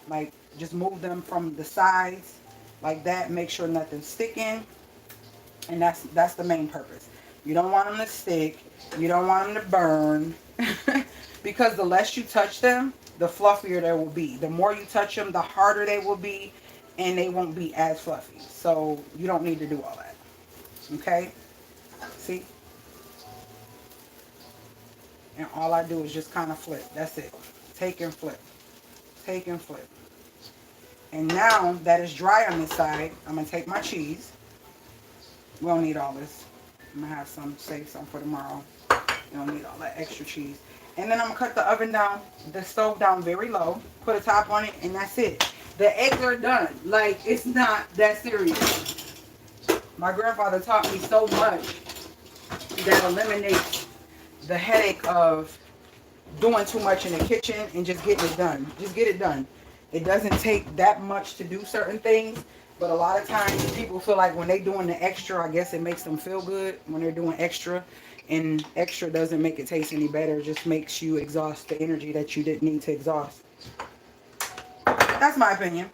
Like, just move them from the sides like that. Make sure nothing's sticking. And that's the main purpose. You don't want them to stick. You don't want them to burn. Because the less you touch them, the fluffier they will be. The more you touch them, the harder they will be, and they won't be as fluffy. So you don't need to do all that. Okay? See? And all I do is just kind of flip. That's it. Take and flip. Take and flip. And now that it's dry on this side, I'm going to take my cheese. We don't need all this. I'm going to have some, save some for tomorrow. You don't need all that extra cheese. And then I'm going to cut the oven down, the stove down very low. Put a top on it, and that's it. The eggs are done. Like, it's not that serious. My grandfather taught me so much that eliminates the headache of doing too much in the kitchen and just getting it done. Just get it done. It doesn't take that much to do certain things, but a lot of times people feel like when they're doing the extra, I guess it makes them feel good when they're doing extra, and extra doesn't make it taste any better. It just makes you exhaust the energy that you didn't need to exhaust. That's my opinion.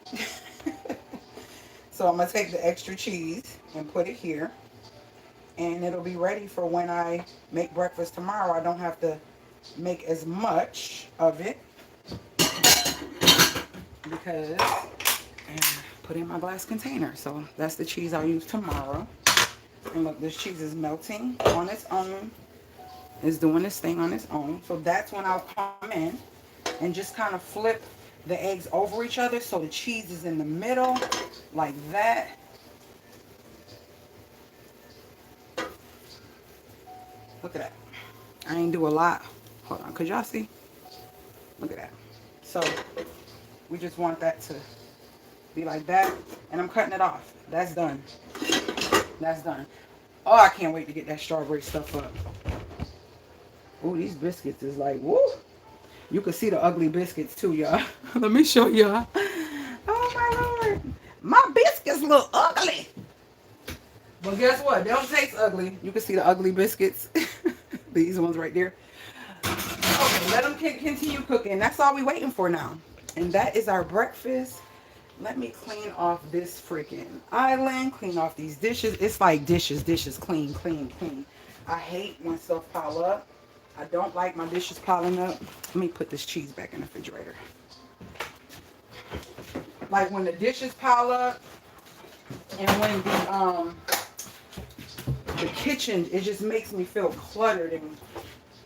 So I'm going to take the extra cheese and put it here. And it'll be ready for when I make breakfast tomorrow. I don't have to make as much of it. Because I put in my glass container. So that's the cheese I'll use tomorrow. And look, this cheese is melting on its own. It's doing this thing on its own. So that's when I'll come in and just kind of flip the eggs over each other so the cheese is in the middle like that. Look at that. I ain't do a lot. Hold on, could y'all see? Look at that. So we just want that to be like that, and I'm cutting it off. That's done. That's done. Oh, I can't wait to get that strawberry stuff up. Ooh, these biscuits is like, woo. You can see the ugly biscuits too, y'all. Let me show y'all. Oh my Lord. My biscuits look ugly. But guess what? They don't taste ugly. You can see the ugly biscuits. These ones right there. Okay, let them continue cooking. That's all we're waiting for now. And that is our breakfast. Let me clean off this freaking island. Clean off these dishes. It's like dishes, clean, clean, clean. I hate when stuff pile up. I don't like my dishes piling up. Let me put this cheese back in the refrigerator. Like when the dishes pile up and when the kitchen, it just makes me feel cluttered,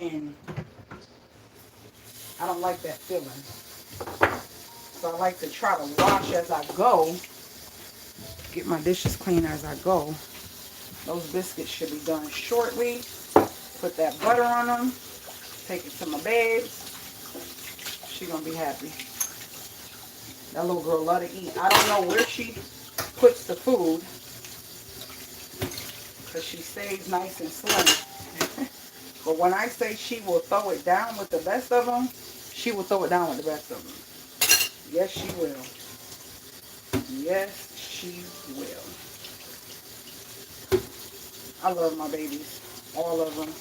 and I don't like that feeling. So I like to try to wash as I go. Get my dishes clean as I go. Those biscuits should be done shortly. Put that butter on them. Take it to my babe. She gonna be happy. That little girl love to eat. I don't know where she puts the food, because she stays nice and slim. But when I say she will throw it down with the best of them, she will throw it down with the best of them. Yes, she will. Yes, she will. I love my babies. All of them.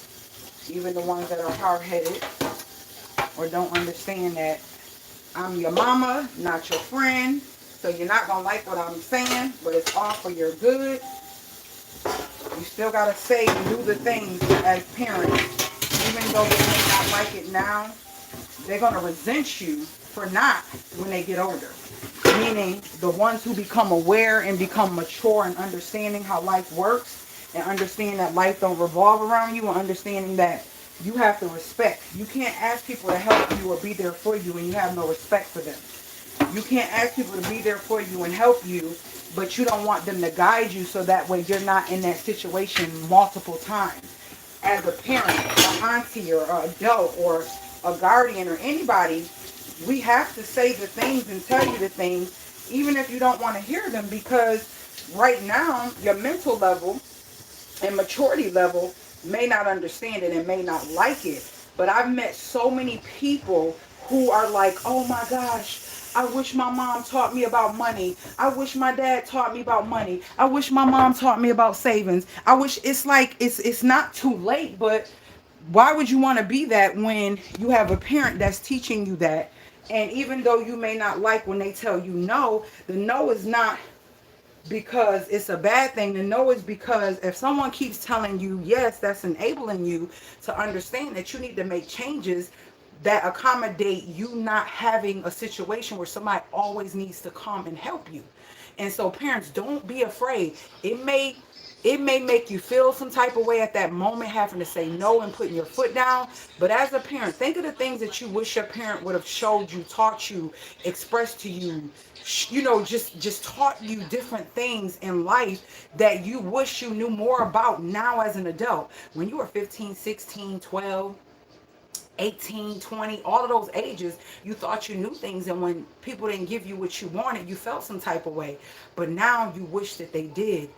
Even the ones that are hard-headed or don't understand that I'm your mama, not your friend. So you're not going to like what I'm saying, but it's all for your good. You still got to say and do the things as parents. Even though they may not like it now, they're going to resent you for not when they get older. Meaning the ones who become aware and become mature and understanding how life works, and understand that life don't revolve around you, and understanding that you have to respect. You can't ask people to help you or be there for you and you have no respect for them. You can't ask people to be there for you and help you, but you don't want them to guide you so that way you're not in that situation multiple times. As a parent, an auntie or an adult or a guardian or anybody, we have to say the things and tell you the things, even if you don't want to hear them, because right now, your mental level and maturity level may not understand it and may not like it. But I've met so many people who are like, oh my gosh, I wish my mom taught me about money. I wish my dad taught me about money. I wish my mom taught me about savings. I wish, it's like it's not too late, but why would you want to be that when you have a parent that's teaching you that? And even though you may not like when they tell you no, the no is not because it's a bad thing. The no is because if someone keeps telling you yes, that's enabling you to understand that you need to make changes that accommodate you not having a situation where somebody always needs to come and help you. And so parents, don't be afraid. It may make you feel some type of way at that moment, having to say no and putting your foot down. But as a parent, think of the things that you wish your parent would have showed you, taught you, expressed to you, just taught you different things in life that you wish you knew more about now as an adult. When you were 15, 16, 12, 18, 20, all of those ages, you thought you knew things, and when people didn't give you what you wanted, you felt some type of way. But now you wish that they did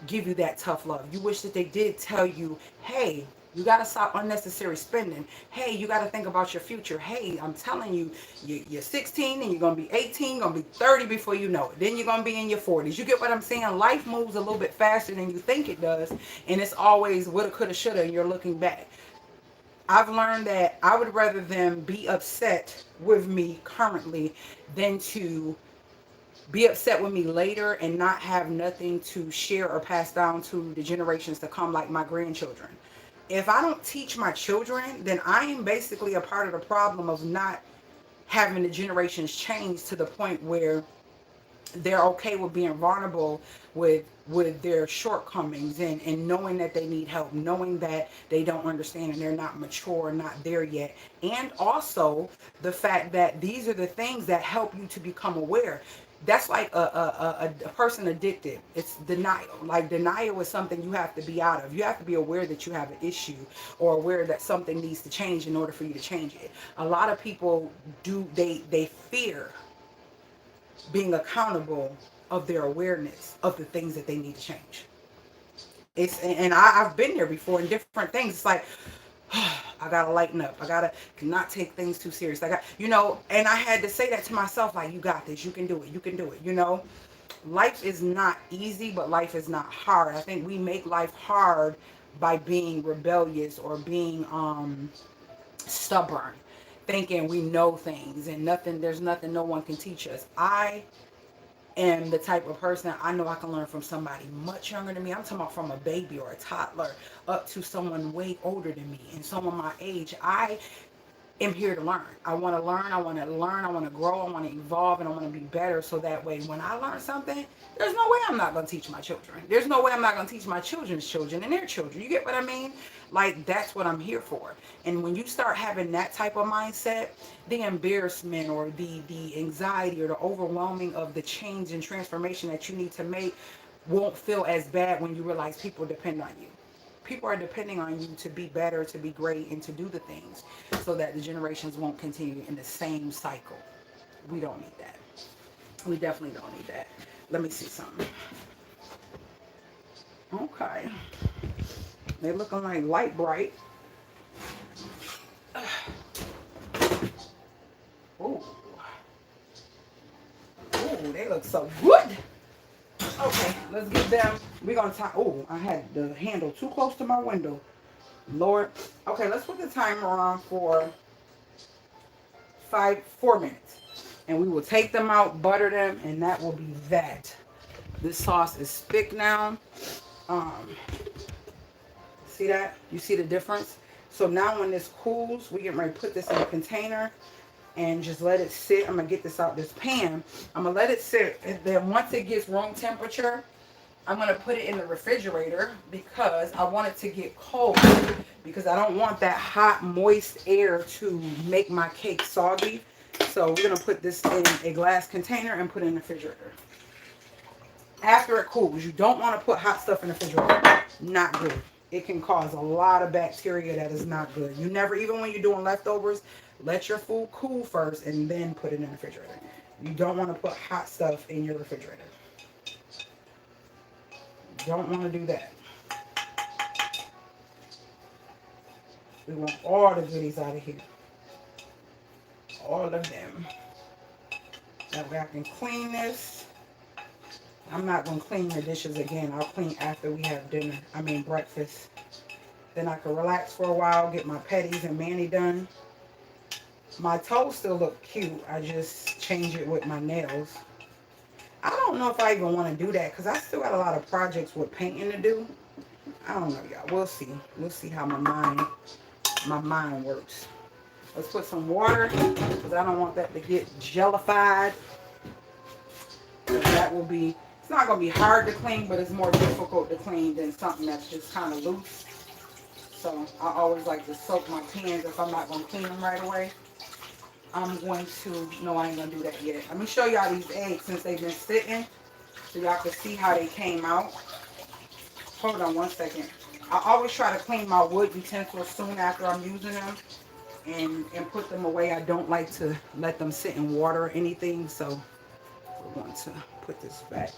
give you that tough love. You wish that they did tell you, hey, you got to stop unnecessary spending. Hey, you got to think about your future. Hey, I'm telling you, you're 16 and you're going to be 18, going to be 30 before you know it. Then you're going to be in your 40s. You get what I'm saying? Life moves a little bit faster than you think it does. And it's always woulda, coulda, shoulda, and you're looking back. I've learned that I would rather them be upset with me currently than to be upset with me later and not have nothing to share or pass down to the generations to come, like my grandchildren. If I don't teach my children, then I am basically a part of the problem of not having the generations change to the point where they're okay with being vulnerable with their shortcomings, and knowing that they need help, knowing that they don't understand and they're not mature, not there yet. And also the fact that these are the things that help you to become aware. That's like a person addicted. It's denial. Like denial is something you have to be out of. You have to be aware that you have an issue, or aware that something needs to change in order for you to change it. A lot of people they fear being accountable of their awareness of the things that they need to change. I've been there before in different things. It's like, I gotta lighten up. I gotta not take things too serious. And I had to say that to myself, like, you got this, you can do it, you can do it. Life is not easy, but life is not hard. I think we make life hard by being rebellious or being stubborn, thinking we know things and there's nothing no one can teach us. I am the type of person, I know I can learn from somebody much younger than me. I'm talking about from a baby or a toddler up to someone way older than me and someone my age. I am here to learn. I want to learn. I want to learn. I want to grow. I want to evolve, and I want to be better. So that way, when I learn something, there's no way I'm not going to teach my children. There's no way I'm not going to teach my children's children and their children. You get what I mean? Like, that's what I'm here for. And when you start having that type of mindset, the embarrassment or the anxiety or the overwhelming of the change and transformation that you need to make won't feel as bad when you realize people depend on you. People are depending on you to be better, to be great, and to do the things so that the generations won't continue in the same cycle. We don't need that. We definitely don't need that. Let me see something. Okay. They're looking like light bright. Ooh. Ooh, they look so good. Okay, let's get them. We're going to time. Oh, I had the handle too close to my window. Lord. Okay, let's put the timer on for 4 minutes. And we will take them out, butter them, and that will be that. This sauce is thick now. See that? You see the difference? So now when this cools, we get ready to put this in a container and just let it sit. I'm going to get this out this pan. I'm going to let it sit. And then once it gets room temperature, I'm going to put it in the refrigerator because I want it to get cold, because I don't want that hot, moist air to make my cake soggy. So we're going to put this in a glass container and put it in the refrigerator. After it cools, you don't want to put hot stuff in the refrigerator. Not good. It can cause a lot of bacteria that is not good. You never, even when you're doing leftovers, let your food cool first and then put it in the refrigerator. You don't want to put hot stuff in your refrigerator. Don't want to do that. We want all the goodies out of here. All of them. That way I can clean this. I'm not going to clean the dishes again. I'll clean after we have dinner. I mean breakfast. Then I can relax for a while, get my petties and mani done. My toes still look cute. I just change it with my nails. I don't know if I even want to do that because I still got a lot of projects with painting to do. I don't know, y'all. We'll see. We'll see how my mind works. Let's put some water because I don't want that to get jellified. That will be, it's not going to be hard to clean, but it's more difficult to clean than something that's just kind of loose. So I always like to soak my pans if I'm not going to clean them right away. I'm going to, no, I ain't going to do that yet. Let me show y'all these eggs since they've been sitting so y'all can see how they came out. Hold on one second. I always try to clean my wood utensils soon after I'm using them and put them away. I don't like to let them sit in water or anything, so we're going to put this back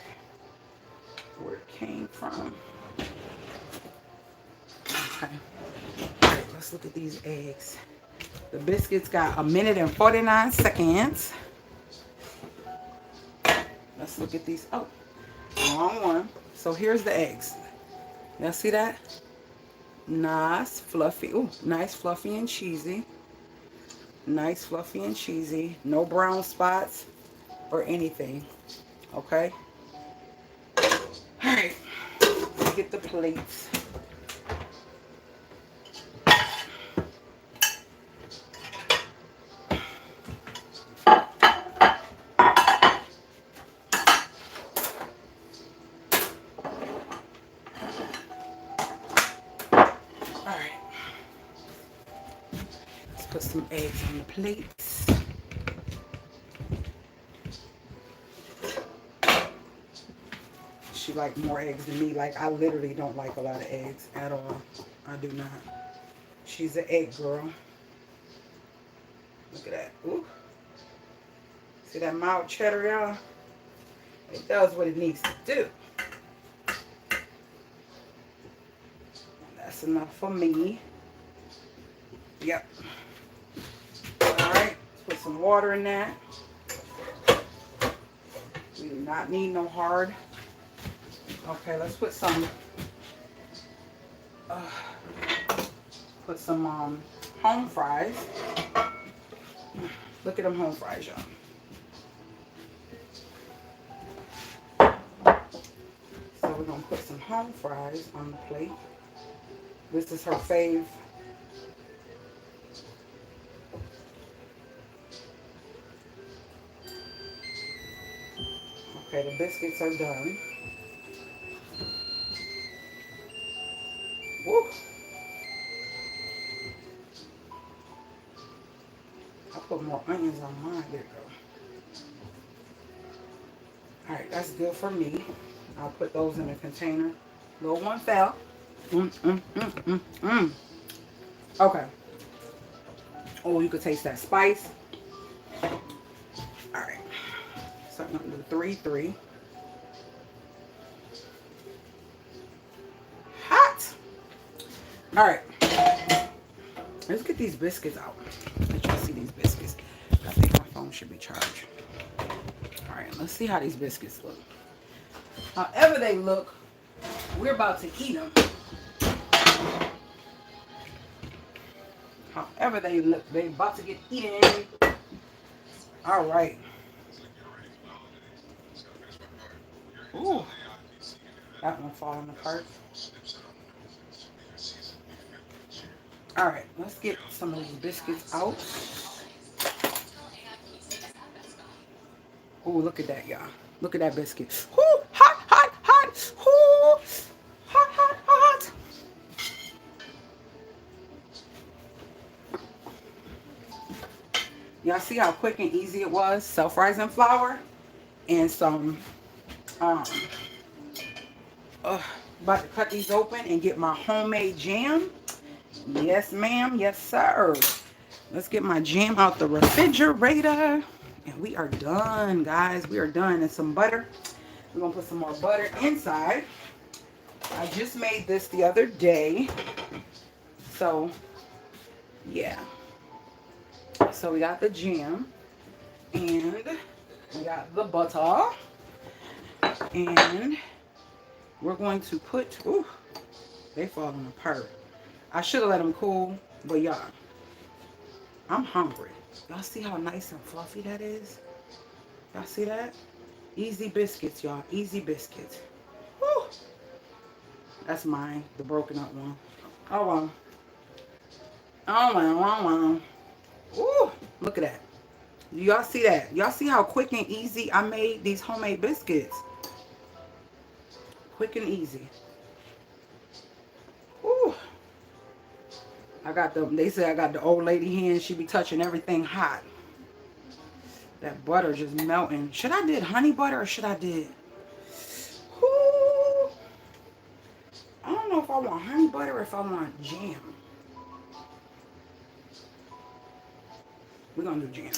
where it came from. Okay. All right, let's look at these eggs. The biscuits got 1 minute and 49 seconds. Let's look at these. Oh, wrong one. So here's the eggs. Y'all see that? Nice, fluffy. Ooh, nice, fluffy and cheesy. Nice, fluffy and cheesy. No brown spots or anything. Okay? Alright. Let's get the plates. Put some eggs on the plates. She liked more eggs than me. Like, I literally don't like a lot of eggs at all. I do not. She's an egg girl. Look at that. Ooh. See that mild cheddar, y'all? It does what it needs to do. That's enough for me. Yep. Alright, let's put some water in that. We do not need no hard. Okay, let's put some home fries. Look at them home fries, y'all. So we're gonna put some home fries on the plate. This is her fave. Okay, the biscuits are done. Woo. I put more onions on mine. There you go. Alright, that's good for me. I'll put those in a container. Little one fell. Okay. Oh, you could taste that spice. Alright. So I'm going to do 3, 3. Hot. Alright. Let's get these biscuits out. Let y'all see these biscuits. I think my phone should be charged. Alright, let's see how these biscuits look. However they look, we're about to eat them. However they look, they're about to get eaten. Alright. Ooh, that one falling apart. All right, let's get some of these biscuits out. Ooh, look at that, y'all. Look at that biscuit. Ooh, hot, hot, hot. Ooh, hot, hot, hot. Y'all see how quick and easy it was? Self-rising flour and some about to cut these open and get my homemade jam. Yes, ma'am. Yes, sir. Let's get my jam out the refrigerator. And we are done, guys. We are done. And some butter. We're going to put some more butter inside. I just made this the other day. So Yeah. So we got the jam, and we got the butter, and we're going to put, ooh, they falling apart. I should have let them cool, but y'all, I'm hungry. Y'all see how nice and fluffy that is? Y'all see that? Easy biscuits, y'all. Easy biscuits. Woo! That's mine, the broken up one. Oh, wow. Oh, wow, wow, wow. Ooh, look at that. Y'all see that? Y'all see how quick and easy I made these homemade biscuits? Quick and easy. Ooh. I got the, they say I got the old lady hand. She be touching everything hot. That butter just melting. Should I did honey butter or should I did? Ooh. I don't know if I want honey butter or if I want jam. We're gonna do jam.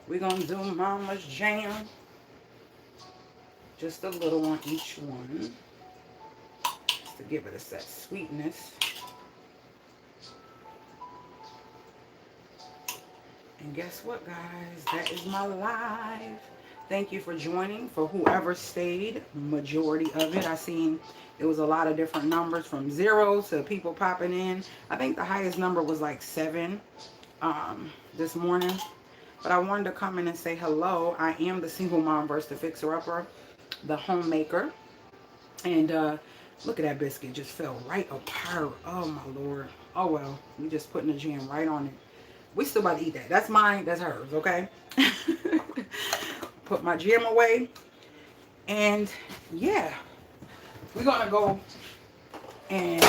We're gonna do mama's jam. Just a little on each one. Just to give it a that sweetness. And guess what, guys? That is my live. Thank you for joining. For whoever stayed, majority of it. I seen it was a lot of different numbers from 0 to people popping in. I think the highest number was like 7 this morning. But I wanted to come in and say hello. I am the single mom versus the fixer-upper, the homemaker. And look at that biscuit. Just fell right apart. Oh, my Lord. Oh, well. We just putting the jam right on it. We still about to eat that. That's mine. That's hers, okay? Put my jam away. And, yeah. We're going to go and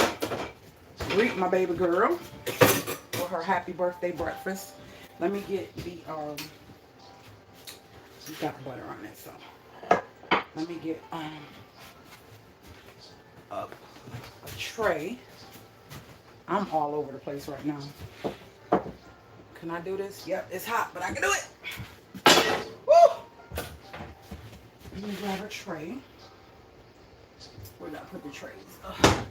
greet my baby girl for her happy birthday breakfast. Let me get the, we got butter on it, so. Let me get, a tray. I'm all over the place right now. Can I do this? Yep, it's hot, but I can do it. Woo! Let me grab a tray. Where did I put the trays? Ugh.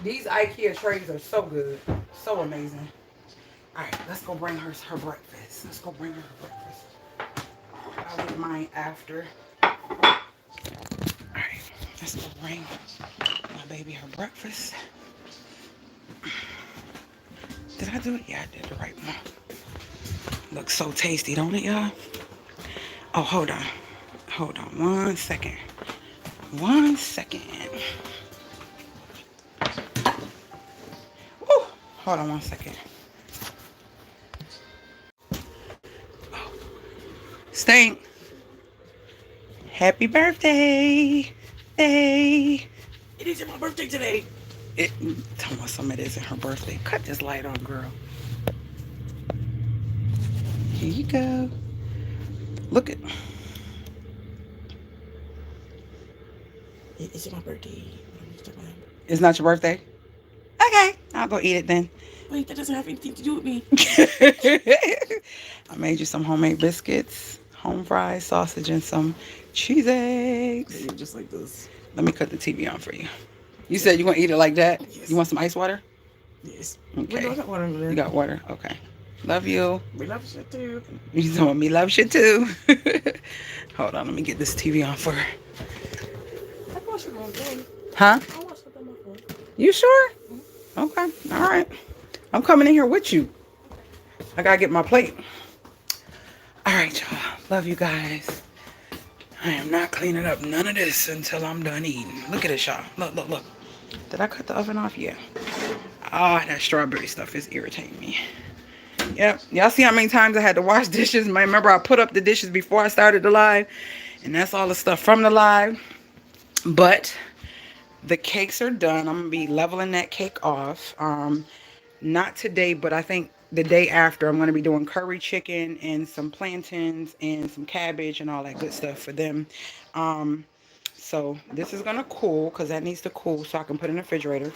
These IKEA trays are so good. So amazing. Alright, let's go bring her breakfast. Let's go bring her breakfast. I'll get mine after. Alright, let's go bring my baby her breakfast. Did I do it? Yeah, I did the right one. Looks so tasty, don't it, y'all? Oh, hold on. Hold on 1 second. 1 second. Woo! Hold on 1 second. Oh. Stink. Happy birthday. Hey. It isn't my birthday today. Tell me some it isn't her birthday. Cut this light on, girl. Here you go. Look at. It's my birthday. It's not your birthday? Okay, I'll go eat it then. Wait, that doesn't have anything to do with me. I made you some homemade biscuits, home fries, sausage, and some cheese eggs. Maybe just like this. Let me cut the TV on for you. You said you want to eat it like that? Yes. You want some ice water? Yes. Okay. I got water in there. You got water? Okay. Love you. We love shit too. You told me love shit too. Hold on, let me get this TV on for her. I watched it on my phone. Huh? I watched it on my phone. You sure? Mm-hmm. Okay. All right. I'm coming in here with you. I gotta get my plate. All right, y'all. Love you guys. I am not cleaning up none of this until I'm done eating. Look at this, y'all. Look, look, look. Did I cut the oven off? Yeah. Ah, that strawberry stuff is irritating me. Yep. Y'all see how many times I had to wash dishes? Remember, I put up the dishes before I started the live. And that's all the stuff from the live. But the cakes are done. I'm going to be leveling that cake off. Not today, but I think the day after, I'm going to be doing curry chicken and some plantains and some cabbage and all that good stuff for them. So this is going to cool because that needs to cool so I can put it in the refrigerator.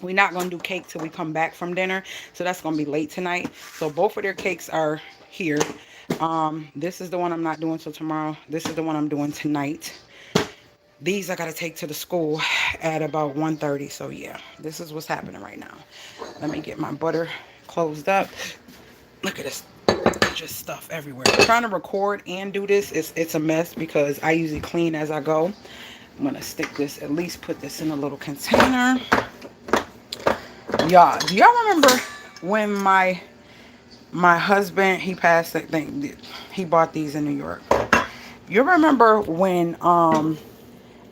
We're not going to do cake till we come back from dinner. So that's going to be late tonight. So both of their cakes are here. This is the one I'm not doing till tomorrow. This is the one I'm doing tonight. These I gotta take to the school at about 1:30. So yeah, this is what's happening right now. Let me get my butter closed up. Look at this, just stuff everywhere. Trying to record and do this, it's a mess because I usually clean as I go. I'm gonna stick this, at least put this in a little container. Y'all, do y'all remember when my husband, he passed, I think he bought these in New York. You remember when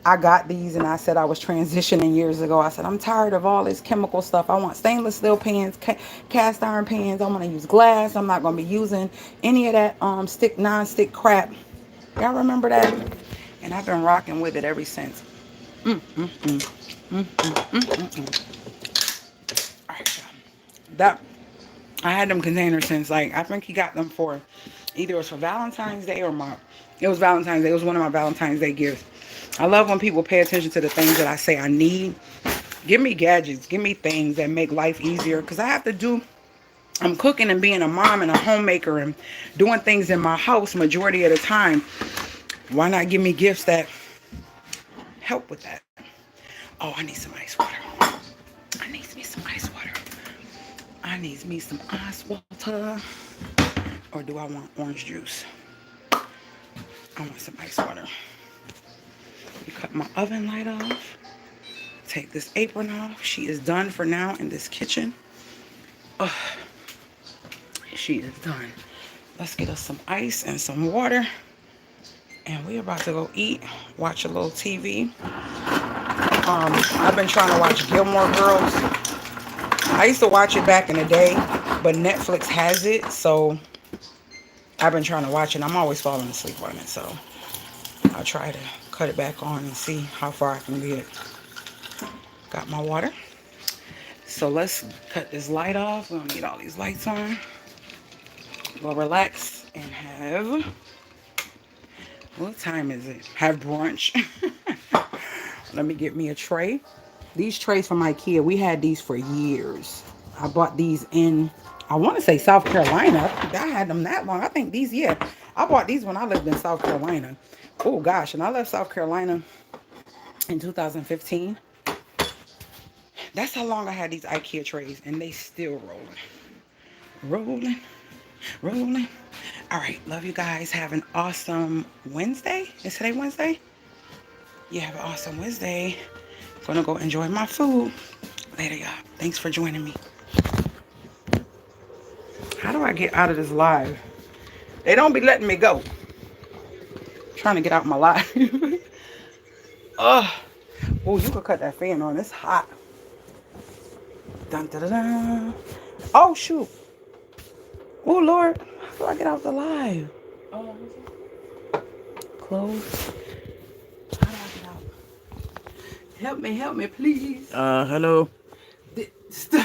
I got these and I said I was transitioning years ago. I said, I'm tired of all this chemical stuff. I want stainless steel pans, cast iron pans. I want to use glass. I'm not going to be using any of that non-stick crap. Y'all remember that? And I've been rocking with it ever since. All right, that I had them containers since, like, I think he got them for either it was for Valentine's Day or it was Valentine's Day. It was one of my Valentine's Day gifts. I love when people pay attention to the things that I say I need. Give me gadgets. Give me things that make life easier. Because I'm cooking and being a mom and a homemaker and doing things in my house majority of the time. Why not give me gifts that help with that? Oh, I need some ice water. I need me some ice water. I need me some ice water. Or do I want orange juice? I want some ice water. Cut my oven light off. Take this apron off. She is done for now in this kitchen. Oh, she is done. Let's get us some ice and some water. And we're about to go eat, watch a little TV. I've been trying to watch Gilmore Girls. I used to watch it back in the day, but Netflix has it, so I've been trying to watch it. I'm always falling asleep on it, so I'll try to cut it back on and see how far I can get. Got my water. So let's cut this light off. We don't need all these lights on. We'll relax and have, what time is it? Have brunch. Let me get me a tray. These trays from Ikea, we had these for years. I bought these in, I want to say South Carolina. I had them that long. I think these, yeah. I bought these when I lived in South Carolina. Oh gosh, and I left South Carolina in 2015. That's how long I had these Ikea trays, and they still rolling. Rolling. All right, love you guys. Have an awesome Wednesday. Is today Wednesday? Yeah, have an awesome Wednesday. Gonna go enjoy my food. Later, y'all. Thanks for joining me. How do I get out of this live? They don't be letting me go. Trying to get out my live. Oh, you could cut that fan on. It's hot. Dun, dun, dun, dun. Oh, shoot. Oh, Lord. How do I get out the live? Close. How do I get out? Help me, please. Hello. No.